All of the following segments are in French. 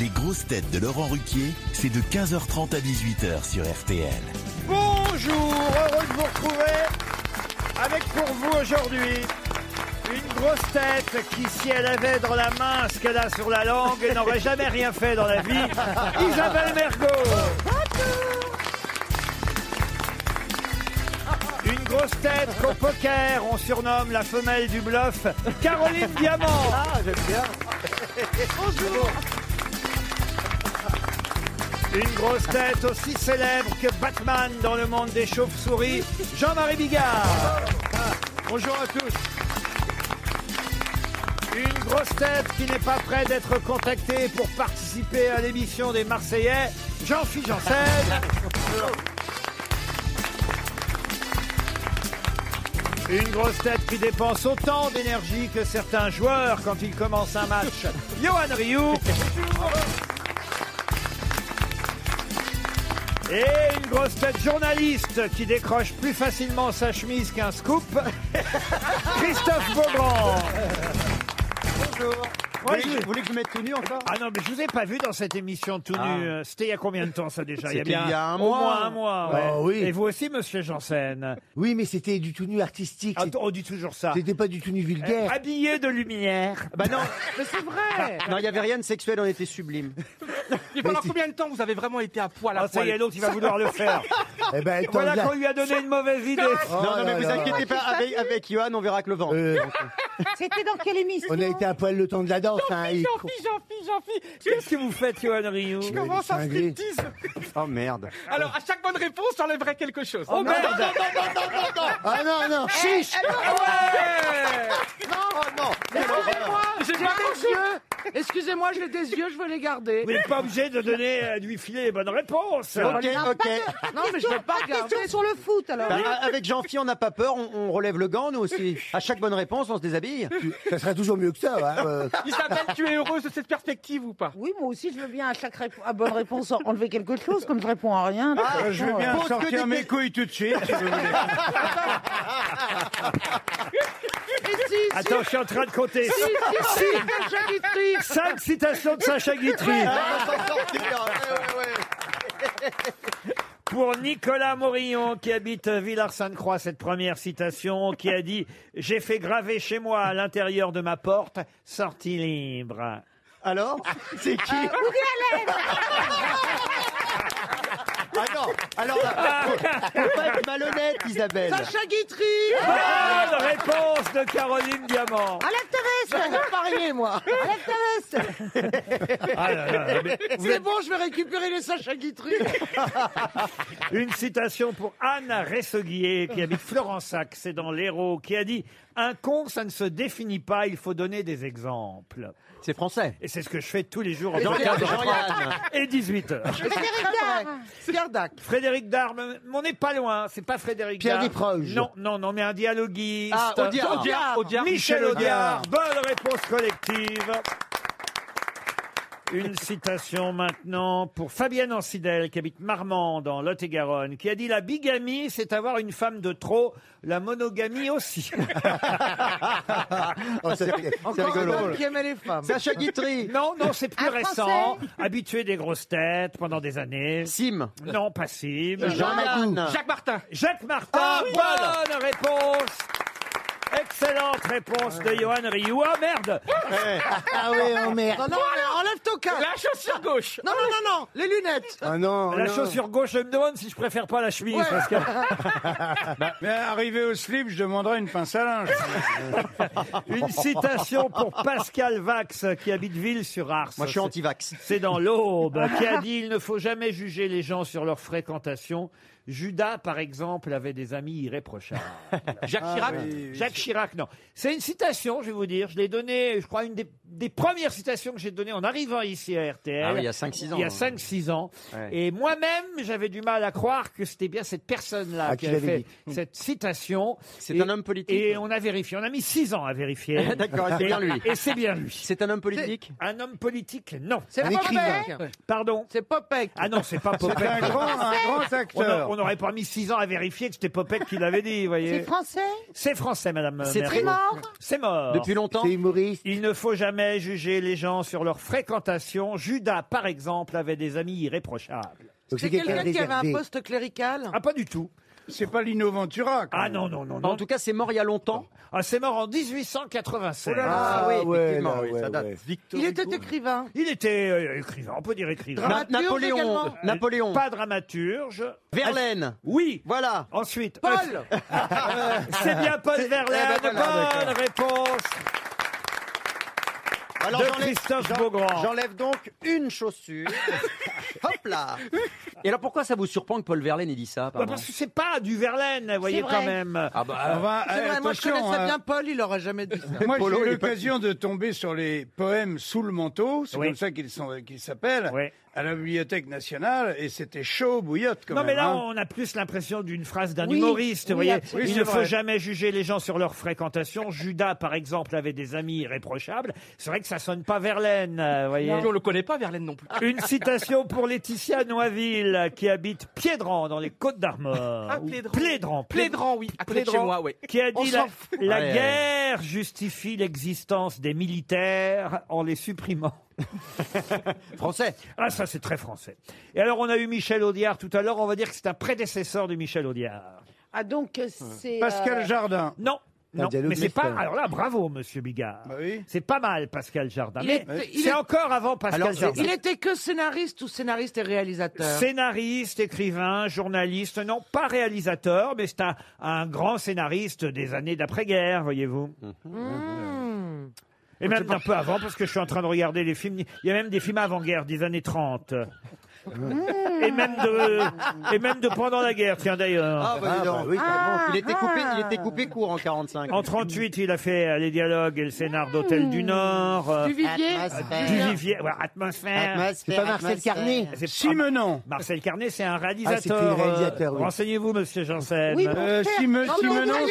Les grosses têtes de Laurent Ruquier, c'est de 15h30 à 18h sur RTL. Bonjour, heureux de vous retrouver avec pour vous aujourd'hui une grosse tête qui, si elle avait dans la main ce qu'elle a sur la langue, n'aurait jamais rien fait dans la vie, Isabelle Mergo. Une grosse tête qu'au poker on surnomme la femelle du bluff, Caroline Diamant. Ah, j'aime bien. Bonjour. Une grosse tête aussi célèbre que Batman dans le monde des chauves-souris, Jean-Marie Bigard. Bonjour à tous. Une grosse tête qui n'est pas près d'être contactée pour participer à l'émission des Marseillais, Jean-Philippe Janssen. Une grosse tête qui dépense autant d'énergie que certains joueurs quand ils commencent un match, Yoann Rioux. Et une grosse tête journaliste qui décroche plus facilement sa chemise qu'un scoop, Christophe Beaugrand. Bonjour. Vous voulez que je mette tout nu encore? Ah non, mais je vous ai pas vu dans cette émission tout nu. C'était il y a combien de temps ça déjà? C'était il y a un au mois. moins un mois. Ouais. Oh, oui. Et vous aussi, monsieur Janssen? Oui, mais c'était du tout nu artistique. Ah, on dit toujours ça. C'était pas du tout nu vulgaire. Habillé de lumière. Bah non, Mais c'est vrai. non, il n'y avait rien de sexuel, on était sublime. Et pendant combien de temps vous avez vraiment été à poil Ah, ça y est, l'autre, il va vouloir le faire. Eh ben, Voilà qu'on lui a donné une mauvaise idée. Oh non, mais là vous là. inquiétez pas, avec Johan, on verra que le vent. C'était dans quelle émission? On a été à poil le temps de la danse. Hein, et- Jean-Philippe. Qu'est-ce que vous faites, Yoann Rioux? Je commence un cinglé. striptease. Oh merde. Alors, à chaque bonne réponse, j'enlèverai quelque chose. Oh merde! Ah non, non. Chiche. J'ai pas des yeux. Excusez-moi, j'ai des yeux, je veux les garder. Vous n'êtes pas obligé de donner, de lui filer les bonnes réponses. Ok. Non, mais je vais pas regarder. Question sur le foot, alors. Bah, avec Jean-Phi, on n'a pas peur, on relève le gant, nous aussi. À chaque bonne réponse, on se déshabille. Ça serait toujours mieux que ça. Hein. Isabelle, tu es heureuse de cette perspective ou pas? Oui, moi aussi, je veux bien à chaque bonne réponse enlever quelque chose, comme je réponds à rien. Je veux bien Pose que sortir des- mes couilles tout de suite, si vous voulez. Attends, je suis en train de compter. Sacha Guitry. 5 citations de Sacha Guitry. Pour Nicolas Morillon, qui habite Villars-Sainte-Croix, cette première citation, qui a dit « J'ai fait graver chez moi, à l'intérieur de ma porte, sortie libre ». Alors, c'est qui? Ah non, alors, faut pas être malhonnête, Isabelle. Sacha Guitry. Bonne réponse de Caroline Diamant. Enlève ta veste. J'ai pas rien, moi. Enlève ta veste. Ah là là, mais C'est bon, je vais récupérer les Sacha Guitry. une citation pour Anne Resseguier, qui habite Florensac, c'est dans l'Hérault, qui a dit « Un con, ça ne se définit pas, il faut donner des exemples ». C'est français. Et c'est ce que je fais tous les jours Jean- entre 15h30 Jean-Yann. et 18h. Pierre Dac. Frédéric Dard, mais on n'est pas loin, c'est pas Frédéric Pierre Dard. Desproges. Non, mais un dialoguiste. Ah, Audiard. Michel Audiard. Bonne réponse collective. Une citation maintenant pour Fabienne Ancidel, qui habite Marmande, dans Lot-et-Garonne, qui a dit « La bigamie, c'est avoir une femme de trop, la monogamie aussi. Oh, c'est rigolo. Qui aimait les femmes. Sacha Guitry. » Non, c'est plus Un récent. Français. Habitué des grosses têtes pendant des années. Sim. Non, pas Sim. Jean-Yann. Jacques Martin. Jacques Martin, Ah, bonne réponse. Excellente réponse de Yoann Rioux. Ah merde! Ah oui, oh merde. Non, enlève ton casque. La chaussure gauche. Non, les lunettes. Ah non. La non. chaussure gauche, je me demande si je préfère pas la chemise. Parce que... Mais arrivé au slip, je demanderai une pince à linge. Une citation pour Pascal Vax, qui habite Ville-sur-Ars. Moi, je suis anti-vax. C'est dans l'Aube, qui a dit « Il ne faut jamais juger les gens sur leur fréquentation. Judas, par exemple, avait des amis irréprochables. » Jacques Chirac. Jacques Chirac, non. C'est une citation, je vais vous dire. Je l'ai donnée, je crois, une des premières citations que j'ai données en arrivant ici à RTL. Ah oui, il y a 5-6 ans. Il y a 5-6 ans. Ouais. Et moi-même, j'avais du mal à croire que c'était bien cette personne-là Ah, qui qui avait l'avait fait cette citation. C'est Et- un homme politique. Et on a vérifié. On a mis 6 ans à vérifier. D'accord, et c'est bien lui. Et c'est bien lui. C'est un homme politique. Un homme politique, non. C'est Un Popek. écrivain. Pardon. C'est Popek. Ah non, c'est pas Popek. Un grand acteur. On n'aurait pas mis 6 ans à vérifier que c'était Popek qui l'avait dit, vous voyez. C'est français? C'est français, madame. C'est Mergo. très mort. C'est mort. Depuis longtemps. C'est humoriste. Il ne faut jamais jamais jugé les gens sur leur fréquentation. Judas, par exemple, avait des amis irréprochables. Donc C'est quelqu'un qui avait un poste clérical. Ah, pas du tout. C'est pas Lino Ventura. quand Ah même. non, non, non, En non. tout cas, c'est mort il y a longtemps. Ah, c'est mort en 1896. Ah oui, ouais, effectivement, là, oui, ouais, ça date. ouais. Il était écrivain. Il était écrivain, on peut dire écrivain. Dramaturge Napoléon. également. Napoléon. Pas dramaturge. Verlaine. Oui. Voilà. Ensuite. Paul. C'est bien Paul Verlaine. ben voilà, Bonne réponse Alors de Christophe Beaugrand. j'enlève donc une chaussure. Hop là. Et alors pourquoi ça vous surprend que Paul Verlaine ait dit ça Bah, pardon parce que c'est pas du Verlaine, vous voyez, vrai. quand même. Ah bah Enfin, C'est vrai, moi je attention, connaissais hein. bien Paul, il aurait jamais dit ça. Moi, Polo, j'ai il eu est pas- l'occasion de tomber sur les poèmes sous le manteau, c'est Oui. comme ça qu'ils s'appellent, Oui. à la Bibliothèque nationale, et c'était chaud bouillotte quand Non, même. mais là, hein. on a plus l'impression d'une phrase d'un Oui, humoriste, vous oui, voyez. absolument. Oui, Il c'est ne faut vrai. jamais juger les gens sur leur fréquentation. Judas, par exemple, avait des amis irréprochables. C'est vrai que ça sonne pas Verlaine, vous voyez. on le connaît pas Verlaine non plus. Une citation pour Laetitia Noiville, qui habite Piédran, dans les Côtes-d'Armor. Ah, Ou Plédran. Plédran. Plédran, oui, à côté de chez Plédran, moi, oui. qui a On dit s'en fout. la Ouais, guerre justifie l'existence des militaires en les supprimant. Français. Ah, ça, c'est très français. Et alors, on a eu Michel Audiard tout à l'heure. On va dire que c'est un prédécesseur de Michel Audiard. Ah, donc, c'est... Pascal Jardin. Non. Non, dialogue mais c'est pas. lesbien. Alors là, bravo, Monsieur Bigard. Bah oui. C'est pas mal, Pascal Jardin. Il Mais est- il c'est est- encore avant Pascal Alors, Jardin. Il était que scénariste ou scénariste et réalisateur? Scénariste, écrivain, journaliste, non, pas réalisateur, mais c'est un grand scénariste des années d'après-guerre, voyez-vous. Hmm. Et même d'un peu avant, parce que je suis en train de regarder les films. Il y a même des films avant-guerre, des années 30. Et même de pendant la guerre, tiens d'ailleurs. Ah bah, dis donc. oui, carrément. Il était coupé court en 45. En 38, il a fait les dialogues et le scénar d'Hôtel du Nord. Duvivier. Du Vivier, voilà, atmosphère. C'est pas Marcel Carnet. C'est- Simenon. Marcel Carnet, c'est un Ah, réalisateur. c'est le réalisateur, oui. Renseignez-vous, monsieur Janssen. Oui, mon frère. Simenon,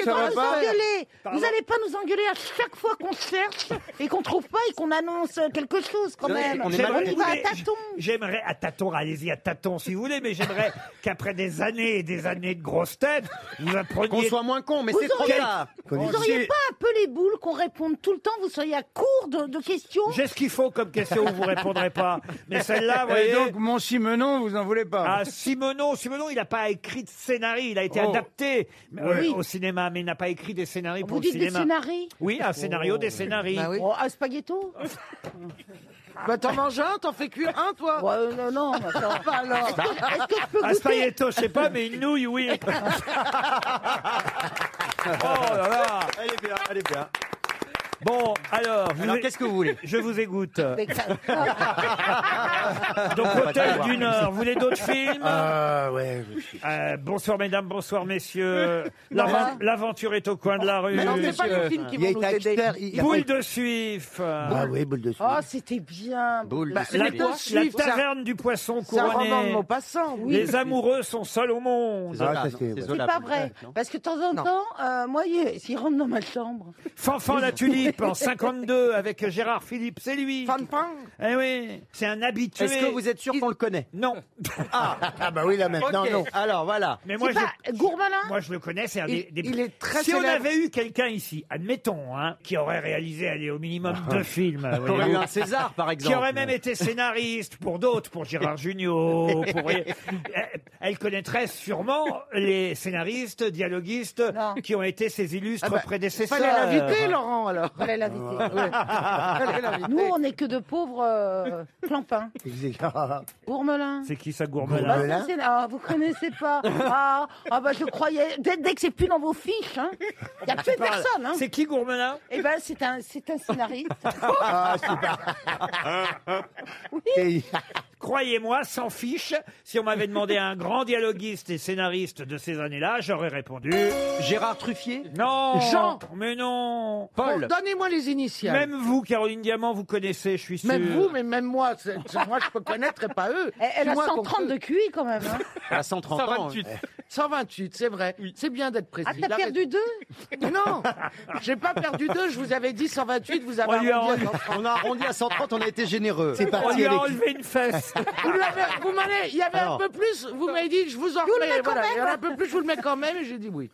ça va Vous pas engueuler. Pardon. Vous allez pas nous engueuler à chaque fois qu'on cherche et qu'on trouve pas et qu'on annonce quelque chose quand Non, même. on est J'aimerais- On y va à mais- tâtons. J'aimerais, à tâtons, allez-y à tâtons si vous voulez, mais j'aimerais qu'après des années et des années de grosses têtes, vous Qu'on appreniez. soit moins con, mais Vous c'est trop auriez- tard. Vous Bon, auriez c'est- pas un peu les boules qu'on réponde tout le temps, vous seriez à court de questions. J'ai ce qu'il faut comme question, vous répondrez pas. Mais celle-là, vous Et voyez. donc, mon Simenon, vous en voulez pas. Ah, Simenon, il n'a pas écrit de scénario, il a été Oh. adapté Oui. au cinéma, mais il n'a pas écrit des scénarios pour Vous le dites des cinéma. scénarios. Oui, un scénario, des scénarios. Bah oui. Oh, un spaghetto. Bah t'en manges un, t'en fais cuire un, toi. Ouais, non, non, ça va pas alors. Est-ce que je peux Un goûter? spaghetto, je sais pas, mais une nouille, oui. Oh là là. Elle est bien, elle est bien. Bon, alors, Alors qu'est-ce que vous voulez? je vous égoutte. Mais ça- Donc, Hôtel du Nord, vous voulez d'autres films Ah, ouais. Bonsoir mesdames, bonsoir messieurs. L'aventure est au coin de la rue. Mais non, c'est pas les films qui Il a vont nous été aider. acteur. il a Boule fait- de suif. Ah oui, boule de suif. Oh, c'était bien. Boule. Bah, de c'est La, les suif. quoi la Suif, ça. taverne du poisson C'est un roman de couronné. Maupassant. Oui. Les amoureux sont seuls au monde. Zola, Ah, ça, non, c'est- c'est C'est Zola, pas plus. vrai. Non. Parce que de temps en Non. temps, moi, s'il rentre dans ma chambre. Fanfan la tulipe en 52 avec Gérard Philippe, c'est lui. Fan fan. Eh oui, c'est un habitué. Est-ce que vous êtes sûr qu'on le connaît? Non. Ah bah oui, là maintenant, Ok, non. alors voilà. Mais moi C'est pas Gourmelin. moi je le connais, c'est un des, Il est très Si on célèbre. avait eu quelqu'un ici, admettons, hein, qui aurait réalisé allez, au minimum 2 films, Il aurait eu voyez-vous, un César, par exemple. qui aurait même été scénariste pour d'autres, pour Gérard Jugnot, elle connaîtrait sûrement les scénaristes, dialoguistes Non. qui ont été ses illustres Ah bah, prédécesseurs. Fallait l'inviter, Laurent, alors. Fallait l'inviter. Fallait l'inviter. Nous, on n'est que de pauvres clampins. Gourmelin. C'est qui ça, Bah, Gourmelin Gourmelin. ça, vous connaissez pas. Bah je croyais. Dès que c'est plus dans vos fiches, hein. Il n'y a plus personne, hein. C'est qui Gourmelin Eh ben, c'est un scénariste. Ah, super. Et- Croyez-moi, sans fiche, si on m'avait demandé un grand dialoguiste et scénariste de ces années-là, j'aurais répondu Gérard Truffier? non. Jean. Mais non. Bon, donnez-moi les initiales. Même vous, Caroline Diamant, vous connaissez, je suis sûr. Même vous, mais même moi. Moi, je peux connaître et pas eux. Elle a Moi, 130 de QI quand même. Hein. À 130 ans. 128, c'est vrai. C'est bien d'être précis. Ah, t'as Il a perdu 2 raison. Non, j'ai pas perdu 2. Je vous avais dit 128, vous avez On lui a arrondi à enlevé- 130. On a arrondi à 130, on a été généreux. C'est On parti lui a avec... enlevé une fesse. Vous m'avez, il y avait Alors. un peu plus, vous m'avez dit, je vous en le remets. mets quand Voilà, il y en a même. un peu plus, je vous le mets quand même, et j'ai dit oui.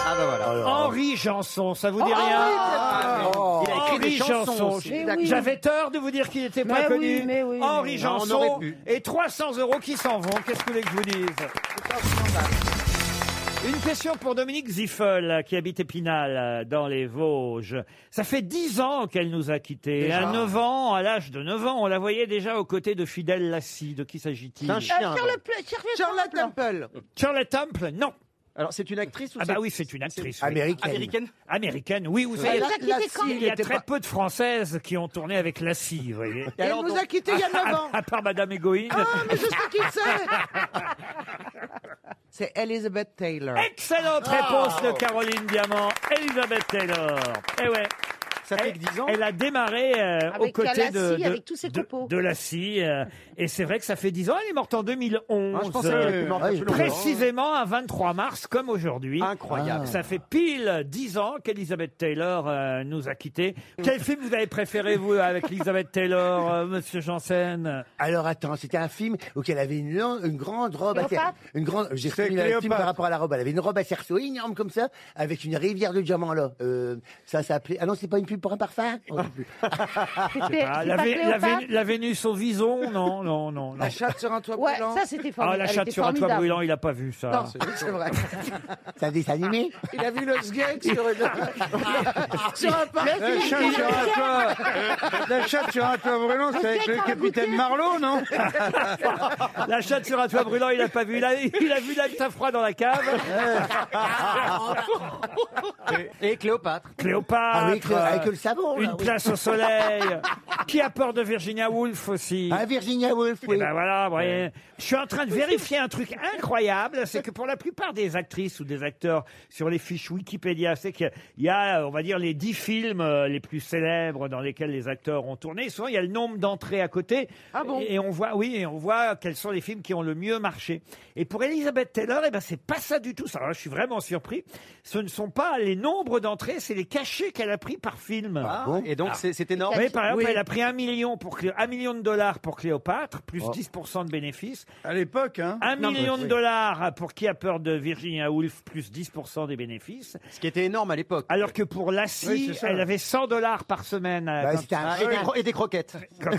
Ah bah voilà. Henri Janson, ça vous dit Oh, rien Il a écrit des Henri chansons Janson. aussi. Mais oui. J'avais tort de vous dire qu'il n'était pas Mais connu. oui, mais oui, Henri mais- Non, on Janson aurait pu. et 300 € qui s'en vont. Qu'est-ce que vous voulez que je vous dise? Une question pour Dominique Ziffel, qui habite Épinal, dans les Vosges. Ça fait 10 ans qu'elle nous a quittés. À 9 ans, à l'âge de 9 ans, on la voyait déjà aux côtés de Fidel Lassie. De qui s'agit-il? C'est un chien. Charlotte Temple. Charlotte Temple? Non. Alors, c'est une actrice ou Ah bah oui, c'est une actrice. oui. Américaine. Américaine, oui. Vous savez, Elle nous a quittés quand? il y a très peu de Françaises qui ont tourné avec Lassie, vous voyez. Et Elle alors, nous donc- a quittés il y a 9 ans. À part Madame Egoïne. Ah, mais je sais qui c'est. C'est Elizabeth Taylor. Excellente réponse de Caroline Diamant. Elizabeth Taylor. Eh ouais. Ça fait que 10 ans. Elle a démarré aux Avec côtés de, Lassie, avec tous ses copeaux. de Lassie. Et c'est vrai que ça fait 10 ans. Elle est morte en 2011. Ah, je pensais qu'elle était morte plus longtemps. Précisément un 23 mars, comme aujourd'hui. Incroyable. Ça fait pile 10 ans qu'Elizabeth Taylor nous a quittés. Quel film vous avez préféré, vous, avec Elizabeth Taylor, Monsieur Janssen? Alors attends, c'était un film où elle avait une grande robe à Cléopâtre une grande. J'ai C'est reconnu le film Cléopâtre. par rapport à la robe. Elle avait une robe à cerceau énorme comme ça, avec une rivière de diamants là. Ça s'appelait. Ah non, c'est pas une pub pour un parfum. Oh, je sais plus. C'était Ah, c'est la, pas Vé- la Cléopâtre Vé- la Vénus au vison? Non, non, non. non. La chatte sur un toit Ouais, brûlant. ça c'était Ah, formidable. la Elle chatte était sur un toit formidable. brûlant, il a pas vu ça. Non, c'est vrai. C'est un dessin animé. Il a vu le sgeg sur une... sur un parc. La chatte sur un toit, la chatte sur un toit brûlant, c'est avec le capitaine Marlowe, non? La chatte sur un toit brûlant, il a pas vu. Il a vu l'habitat froid dans la cave. Et Cléopâtre. Cléopâtre. Ah oui, avec le savon. là, Une oui. place au soleil. Qui a peur de Virginia Woolf aussi? Ah, Virginia Woolf, Eh oui. ben voilà, vous voyez. Je suis en train de vérifier un truc incroyable, c'est que pour la plupart des actrices ou des acteurs sur les fiches Wikipédia, c'est qu'il y a, on va dire, les 10 films les plus célèbres dans lesquels les acteurs ont tourné. Souvent, il y a le nombre d'entrées à côté. Ah bon? Et on voit, oui, et on voit quels sont les films qui ont le mieux marché. Et pour Elizabeth Taylor, eh ben, c'est pas ça du tout. Ça, je suis vraiment surpris. Ce ne sont pas les nombres d'entrées, c'est les cachets qu'elle a pris par film. Ah, et donc, c'est énorme. Oui, par exemple, Oui. elle a pris $1 million pour Cléopâtre, plus 10% de bénéfices. À l'époque, hein. 1 million de dollars pour Qui a peur de Virginia Woolf, plus 10% des bénéfices. Ce qui était énorme à l'époque. Alors que pour Lassie, Oui, c'est ça. elle avait $100 par semaine Bah, quand, c'était un Ah, et des croquettes. quand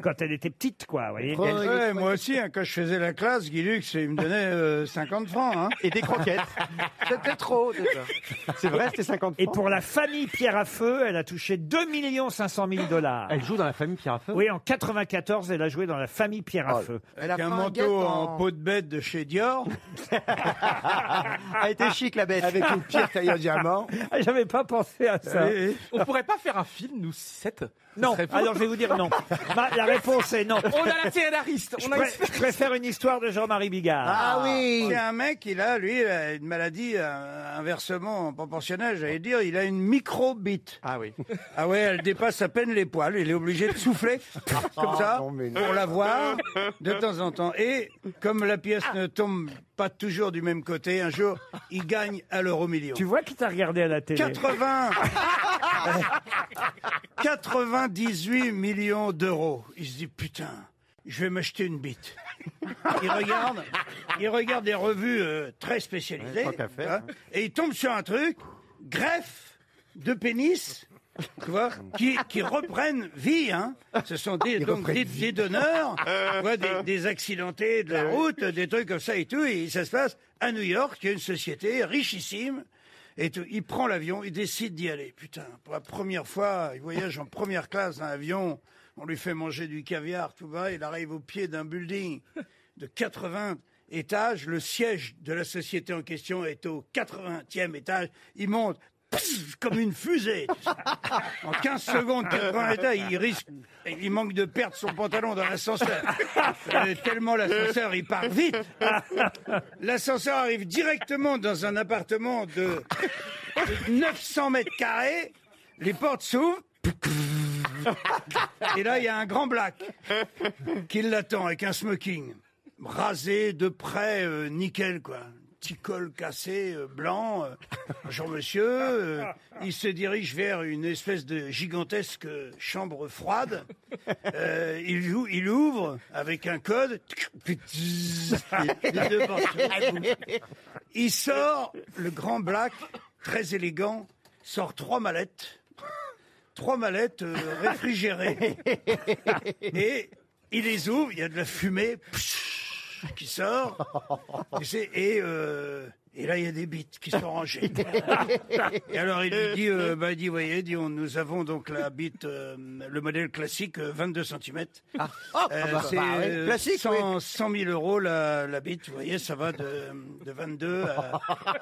quand elle était petite, quoi. Vous voyez. Ouais. Ouais, moi aussi, hein, quand je faisais la classe, Guy Lux, il me donnait 50 francs. Hein. Et des croquettes. C'était trop, déjà. C'est vrai, c'était 50 Et francs. pour la famille Pierre à Feu, elle a touché $2 500 000. Elle joue dans la famille Pierre à Feu. Oui, en 94, elle a joué dans la famille Pierre à Feu. Elle a Avec fait un un guet manteau en peau de bête de chez Dior. A été chic, la bête. Avec une pierre taillée en diamant. Ah, j'avais pas pensé à ça. Et- On pourrait pas faire un film, nous 7? Non, alors je vais vous dire non. La réponse est non. On a la scénariste. Je préfère une histoire de Jean-Marie Bigard. Ah oui. C'est un mec, il a une maladie inversement proportionnelle, j'allais dire, il a une microbite. Ah oui. Ah ouais, elle dépasse à peine les poils, il est obligé de souffler, comme ça, non, mais non. pour la voir, de temps en temps. Et comme la pièce ne tombe pas toujours du même côté, un jour, il gagne à l'euro-million. Tu vois qui t'a regardé à la télé? 98 millions d'euros. Il se dit, putain, je vais m'acheter une bite. Il regarde des revues très spécialisées, tant qu'à faire. hein, et il tombe sur un truc, greffe de pénis, tu vois, qui reprennent vie, hein. Ce sont donc des donneurs, tu vois, des accidentés de la route, des trucs comme ça et tout, et ça se passe à New York, il y a une société richissime, et tout. Il prend l'avion, il décide d'y aller. Putain, pour la première fois, il voyage en première classe dans l'avion, on lui fait manger du caviar, tout va, il arrive au pied d'un building de 80 étages, le siège de la société en question est au 80e étage, il monte, pff, comme une fusée. En 15 secondes, 80 étages, il manque de perdre son pantalon dans l'ascenseur. Tellement l'ascenseur, il part vite. L'ascenseur arrive directement dans un appartement de 900 mètres carrés, les portes s'ouvrent, et là, il y a un grand black qui l'attend avec un smoking, rasé de près, nickel, quoi. Petit col cassé, blanc. Bonjour monsieur. Il se dirige vers une espèce de gigantesque chambre froide. Il ouvre avec un code. Les deux portes s'ouvrent. Il sort, le grand Black, très élégant, sort 3 mallettes. 3 mallettes réfrigérées. Et il les ouvre, il y a de la fumée qui sort. Et là, il y a des bites qui sont rangées. Et alors, il lui dit, voyez, nous avons donc la bite, le modèle classique, 22 cm. C'est classique, 100 000 euros la bite. Vous voyez, ça va de 22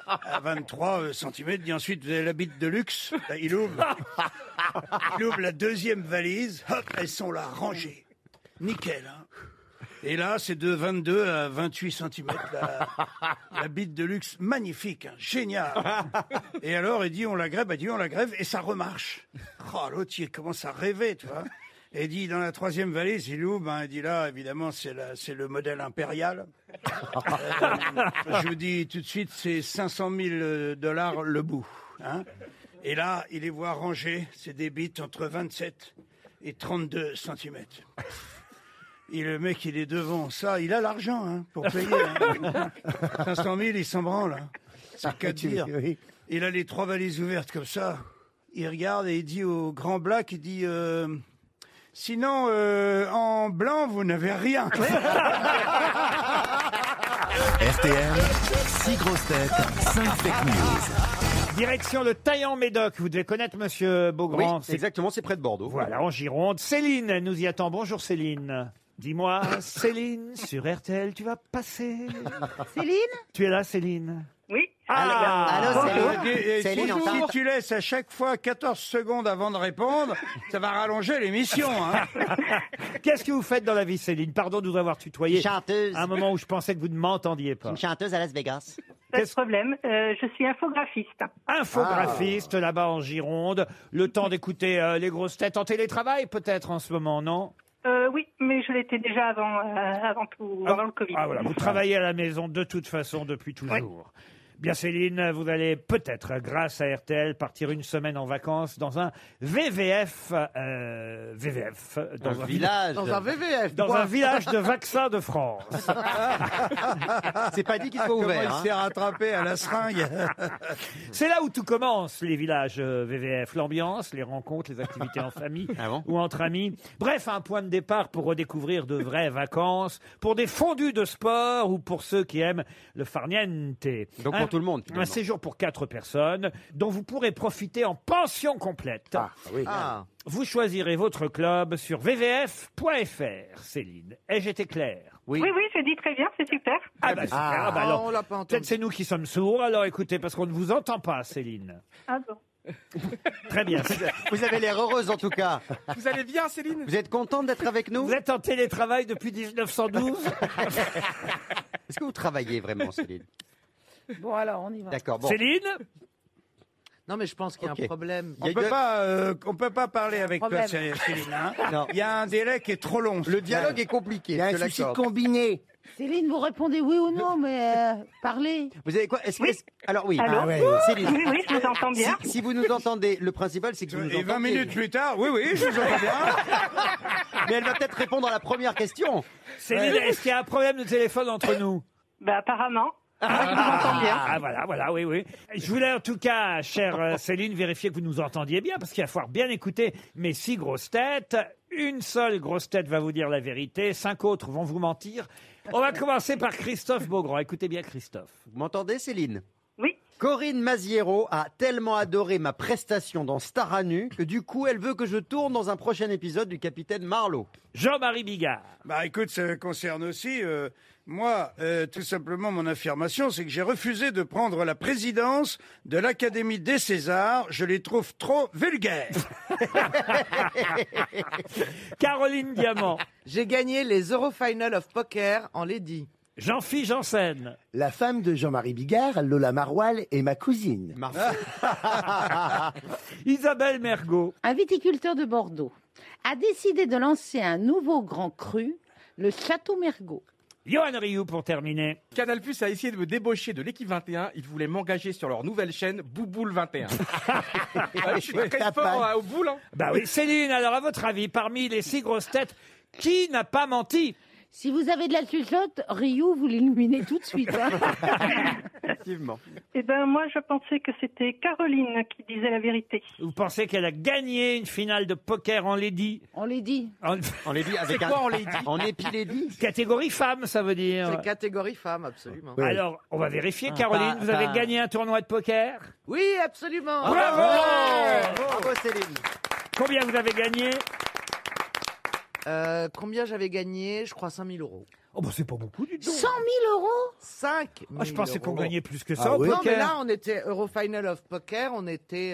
à 23 cm. Il dit ensuite, vous avez la bite de luxe. Là, il ouvre la deuxième valise. Hop, elles sont là, rangées. Nickel, hein. Et là, c'est de 22 à 28 cm, la bite de luxe, magnifique, hein, génial. Et alors, il dit, on la grève, et ça remarche. Oh, l'autre, il commence à rêver, tu vois. Et il dit, dans la 3e valise, il ouvre, il dit là, évidemment, c'est le modèle impérial. Je vous dis tout de suite, c'est 500 000 $ le bout, hein. Et là, il les voit rangés, c'est des bites entre 27 et 32 cm. Et le mec, il est devant ça. Il a l'argent hein, pour payer. Hein. 500 000, il s'en branle. Hein. C'est le cas de dire. Il a les 3 valises ouvertes comme ça. Il regarde et il dit au grand Black, il dit sinon, en blanc, vous n'avez rien. RTL, 6 grosses têtes, 5 fake news. Direction le Taillan-Médoc. Vous devez connaître Monsieur Beaugrand. Oui, exactement, c'est près de Bordeaux. Voilà, en Gironde. Céline nous y attend. Bonjour Céline. Dis-moi, Céline, sur RTL, tu vas passer. Céline? Tu es là, Céline? Oui. Allô, Céline, si tu laisses à chaque fois 14 secondes avant de répondre, ça va rallonger l'émission. Hein. Qu'est-ce que vous faites dans la vie, Céline? Pardon de vous avoir tutoyé. Chanteuse. À un moment où je pensais que vous ne m'entendiez pas. Une chanteuse à Las Vegas. Pas de problème. Je suis infographiste. Infographiste là-bas en Gironde. Le temps d'écouter les grosses têtes en télétravail, peut-être en ce moment, non? Oui, mais je l'étais déjà avant le Covid. Ah voilà, vous travaillez à la maison de toute façon depuis toujours. Oui. Bien Céline, vous allez peut-être, grâce à RTL, partir une semaine en vacances dans un VVF, dans un village. Dans un VVF. Dans un village de vaccins de France. C'est pas dit qu'il soit ouvert. Il s'est rattrapé à la seringue. C'est là où tout commence, les villages VVF. L'ambiance, les rencontres, les activités en famille ou entre amis. Bref, un point de départ pour redécouvrir de vraies vacances, pour des fondus de sport ou pour ceux qui aiment le farniente. Donc pour tout le monde. Un séjour pour 4 personnes dont vous pourrez profiter en pension complète. Vous choisirez votre club sur vvf.fr, Céline. Ai-je été clair? Oui, c'est dit très bien, c'est super. Ah bah super. Alors, on l'a pas entendu. peut-être c'est nous qui sommes sourds. Alors écoutez, parce qu'on ne vous entend pas, Céline. Ah bon. Très bien. Vous avez l'air heureuse en tout cas. Vous allez bien, Céline? Vous êtes contente d'être avec nous? Vous êtes en télétravail depuis 1912? Est-ce que vous travaillez vraiment, Céline? Bon, alors, on y va. D'accord. Bon. Céline? Non, mais je pense qu'il y a un problème. On peut pas parler avec toi, Céline. Hein. Non. Il y a un délai qui est trop long. Le dialogue est compliqué. Il y a un souci combiné. Céline, vous répondez oui ou non, mais parlez. Vous avez quoi? Alors oui. Allô? Céline. Oui, je vous entends bien. Si vous nous entendez, le principal c'est que vous nous entendez. Et 20 minutes plus tard, oui, je vous entends bien. Mais elle va peut-être répondre à la première question. Céline, est-ce qu'il y a un problème de téléphone entre nous? Apparemment. Je vous entends bien. Ah voilà, oui. Je voulais en tout cas, chère Céline, vérifier que vous nous entendiez bien, parce qu'il va falloir bien écouter mes 6 grosses têtes. Une seule grosse tête va vous dire la vérité, 5 autres vont vous mentir. On va commencer par Christophe Beaugrand. Écoutez bien Christophe. Vous m'entendez, Céline? Oui. Corinne Maziero a tellement adoré ma prestation dans Star à nu que du coup elle veut que je tourne dans un prochain épisode du Capitaine Marlowe. Jean-Marie Bigard. Écoute, ça concerne aussi moi, tout simplement, mon affirmation, c'est que j'ai refusé de prendre la présidence de l'Académie des Césars. Je les trouve trop vulgaires. Caroline Diamant. J'ai gagné les Eurofinal of Poker en Lady. Jean-Philippe Janssen. La femme de Jean-Marie Bigard, Lola Maroilles, est ma cousine. Isabelle Mergot. Un viticulteur de Bordeaux a décidé de lancer un nouveau grand cru, le Château Mergot. Johan Rioux pour terminer. Canal+ a essayé de me débaucher de l'équipe 21. Ils voulaient m'engager sur leur nouvelle chaîne Bouboule 21. Je suis très fort au boule. Hein. Oui, Céline, alors à votre avis, parmi les 6 grosses têtes, qui n'a pas menti? Si vous avez de la chuchote, Ryu, vous l'éliminez tout de suite. Hein. Effectivement. Eh ben, moi, je pensais que c'était Caroline qui disait la vérité. Vous pensez qu'elle a gagné une finale de poker en lady? On les dit. On les dit avec C'est quoi, on les dit en épilédie. Catégorie femme, ça veut dire. C'est catégorie femme, absolument. Oui. Alors, on va vérifier, Caroline. Vous avez gagné un tournoi de poker? Oui, absolument. Bravo! Bravo Céline. Combien vous avez gagné? Combien j'avais gagné? Je crois 5 000 euros. Oh, bah, c'est pas beaucoup du tout. 100 000 euros 5 000 Ah, je pensais qu'on euros. gagnait plus que ça au Non, mais poker. là, on était Eurofinal of Poker, on était,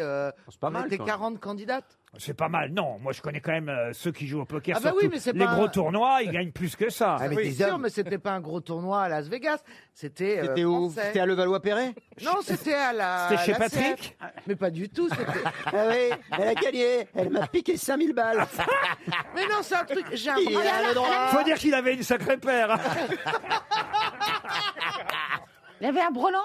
C'est pas mal, on était ça. 40 candidates. C'est pas mal. Non, moi, je connais quand même ceux qui jouent au poker. Ah bah surtout oui, mais c'est les pas gros un- tournois, ils gagnent plus que ça. Ah, mais Oui, des sûr, hommes. mais c'était pas un gros tournoi à Las Vegas. C'était C'était où? français. C'était à Levallois-Perret? Non, c'était à la. C'était chez la Patrick CF. Mais pas du tout. C'était... Ah oui, elle a gagné. Elle m'a piqué 5000 balles. mais non, c'est un truc. J'ai un. Il a le droit. Faut dire qu'il avait une sacrée paire. Il y avait un brelan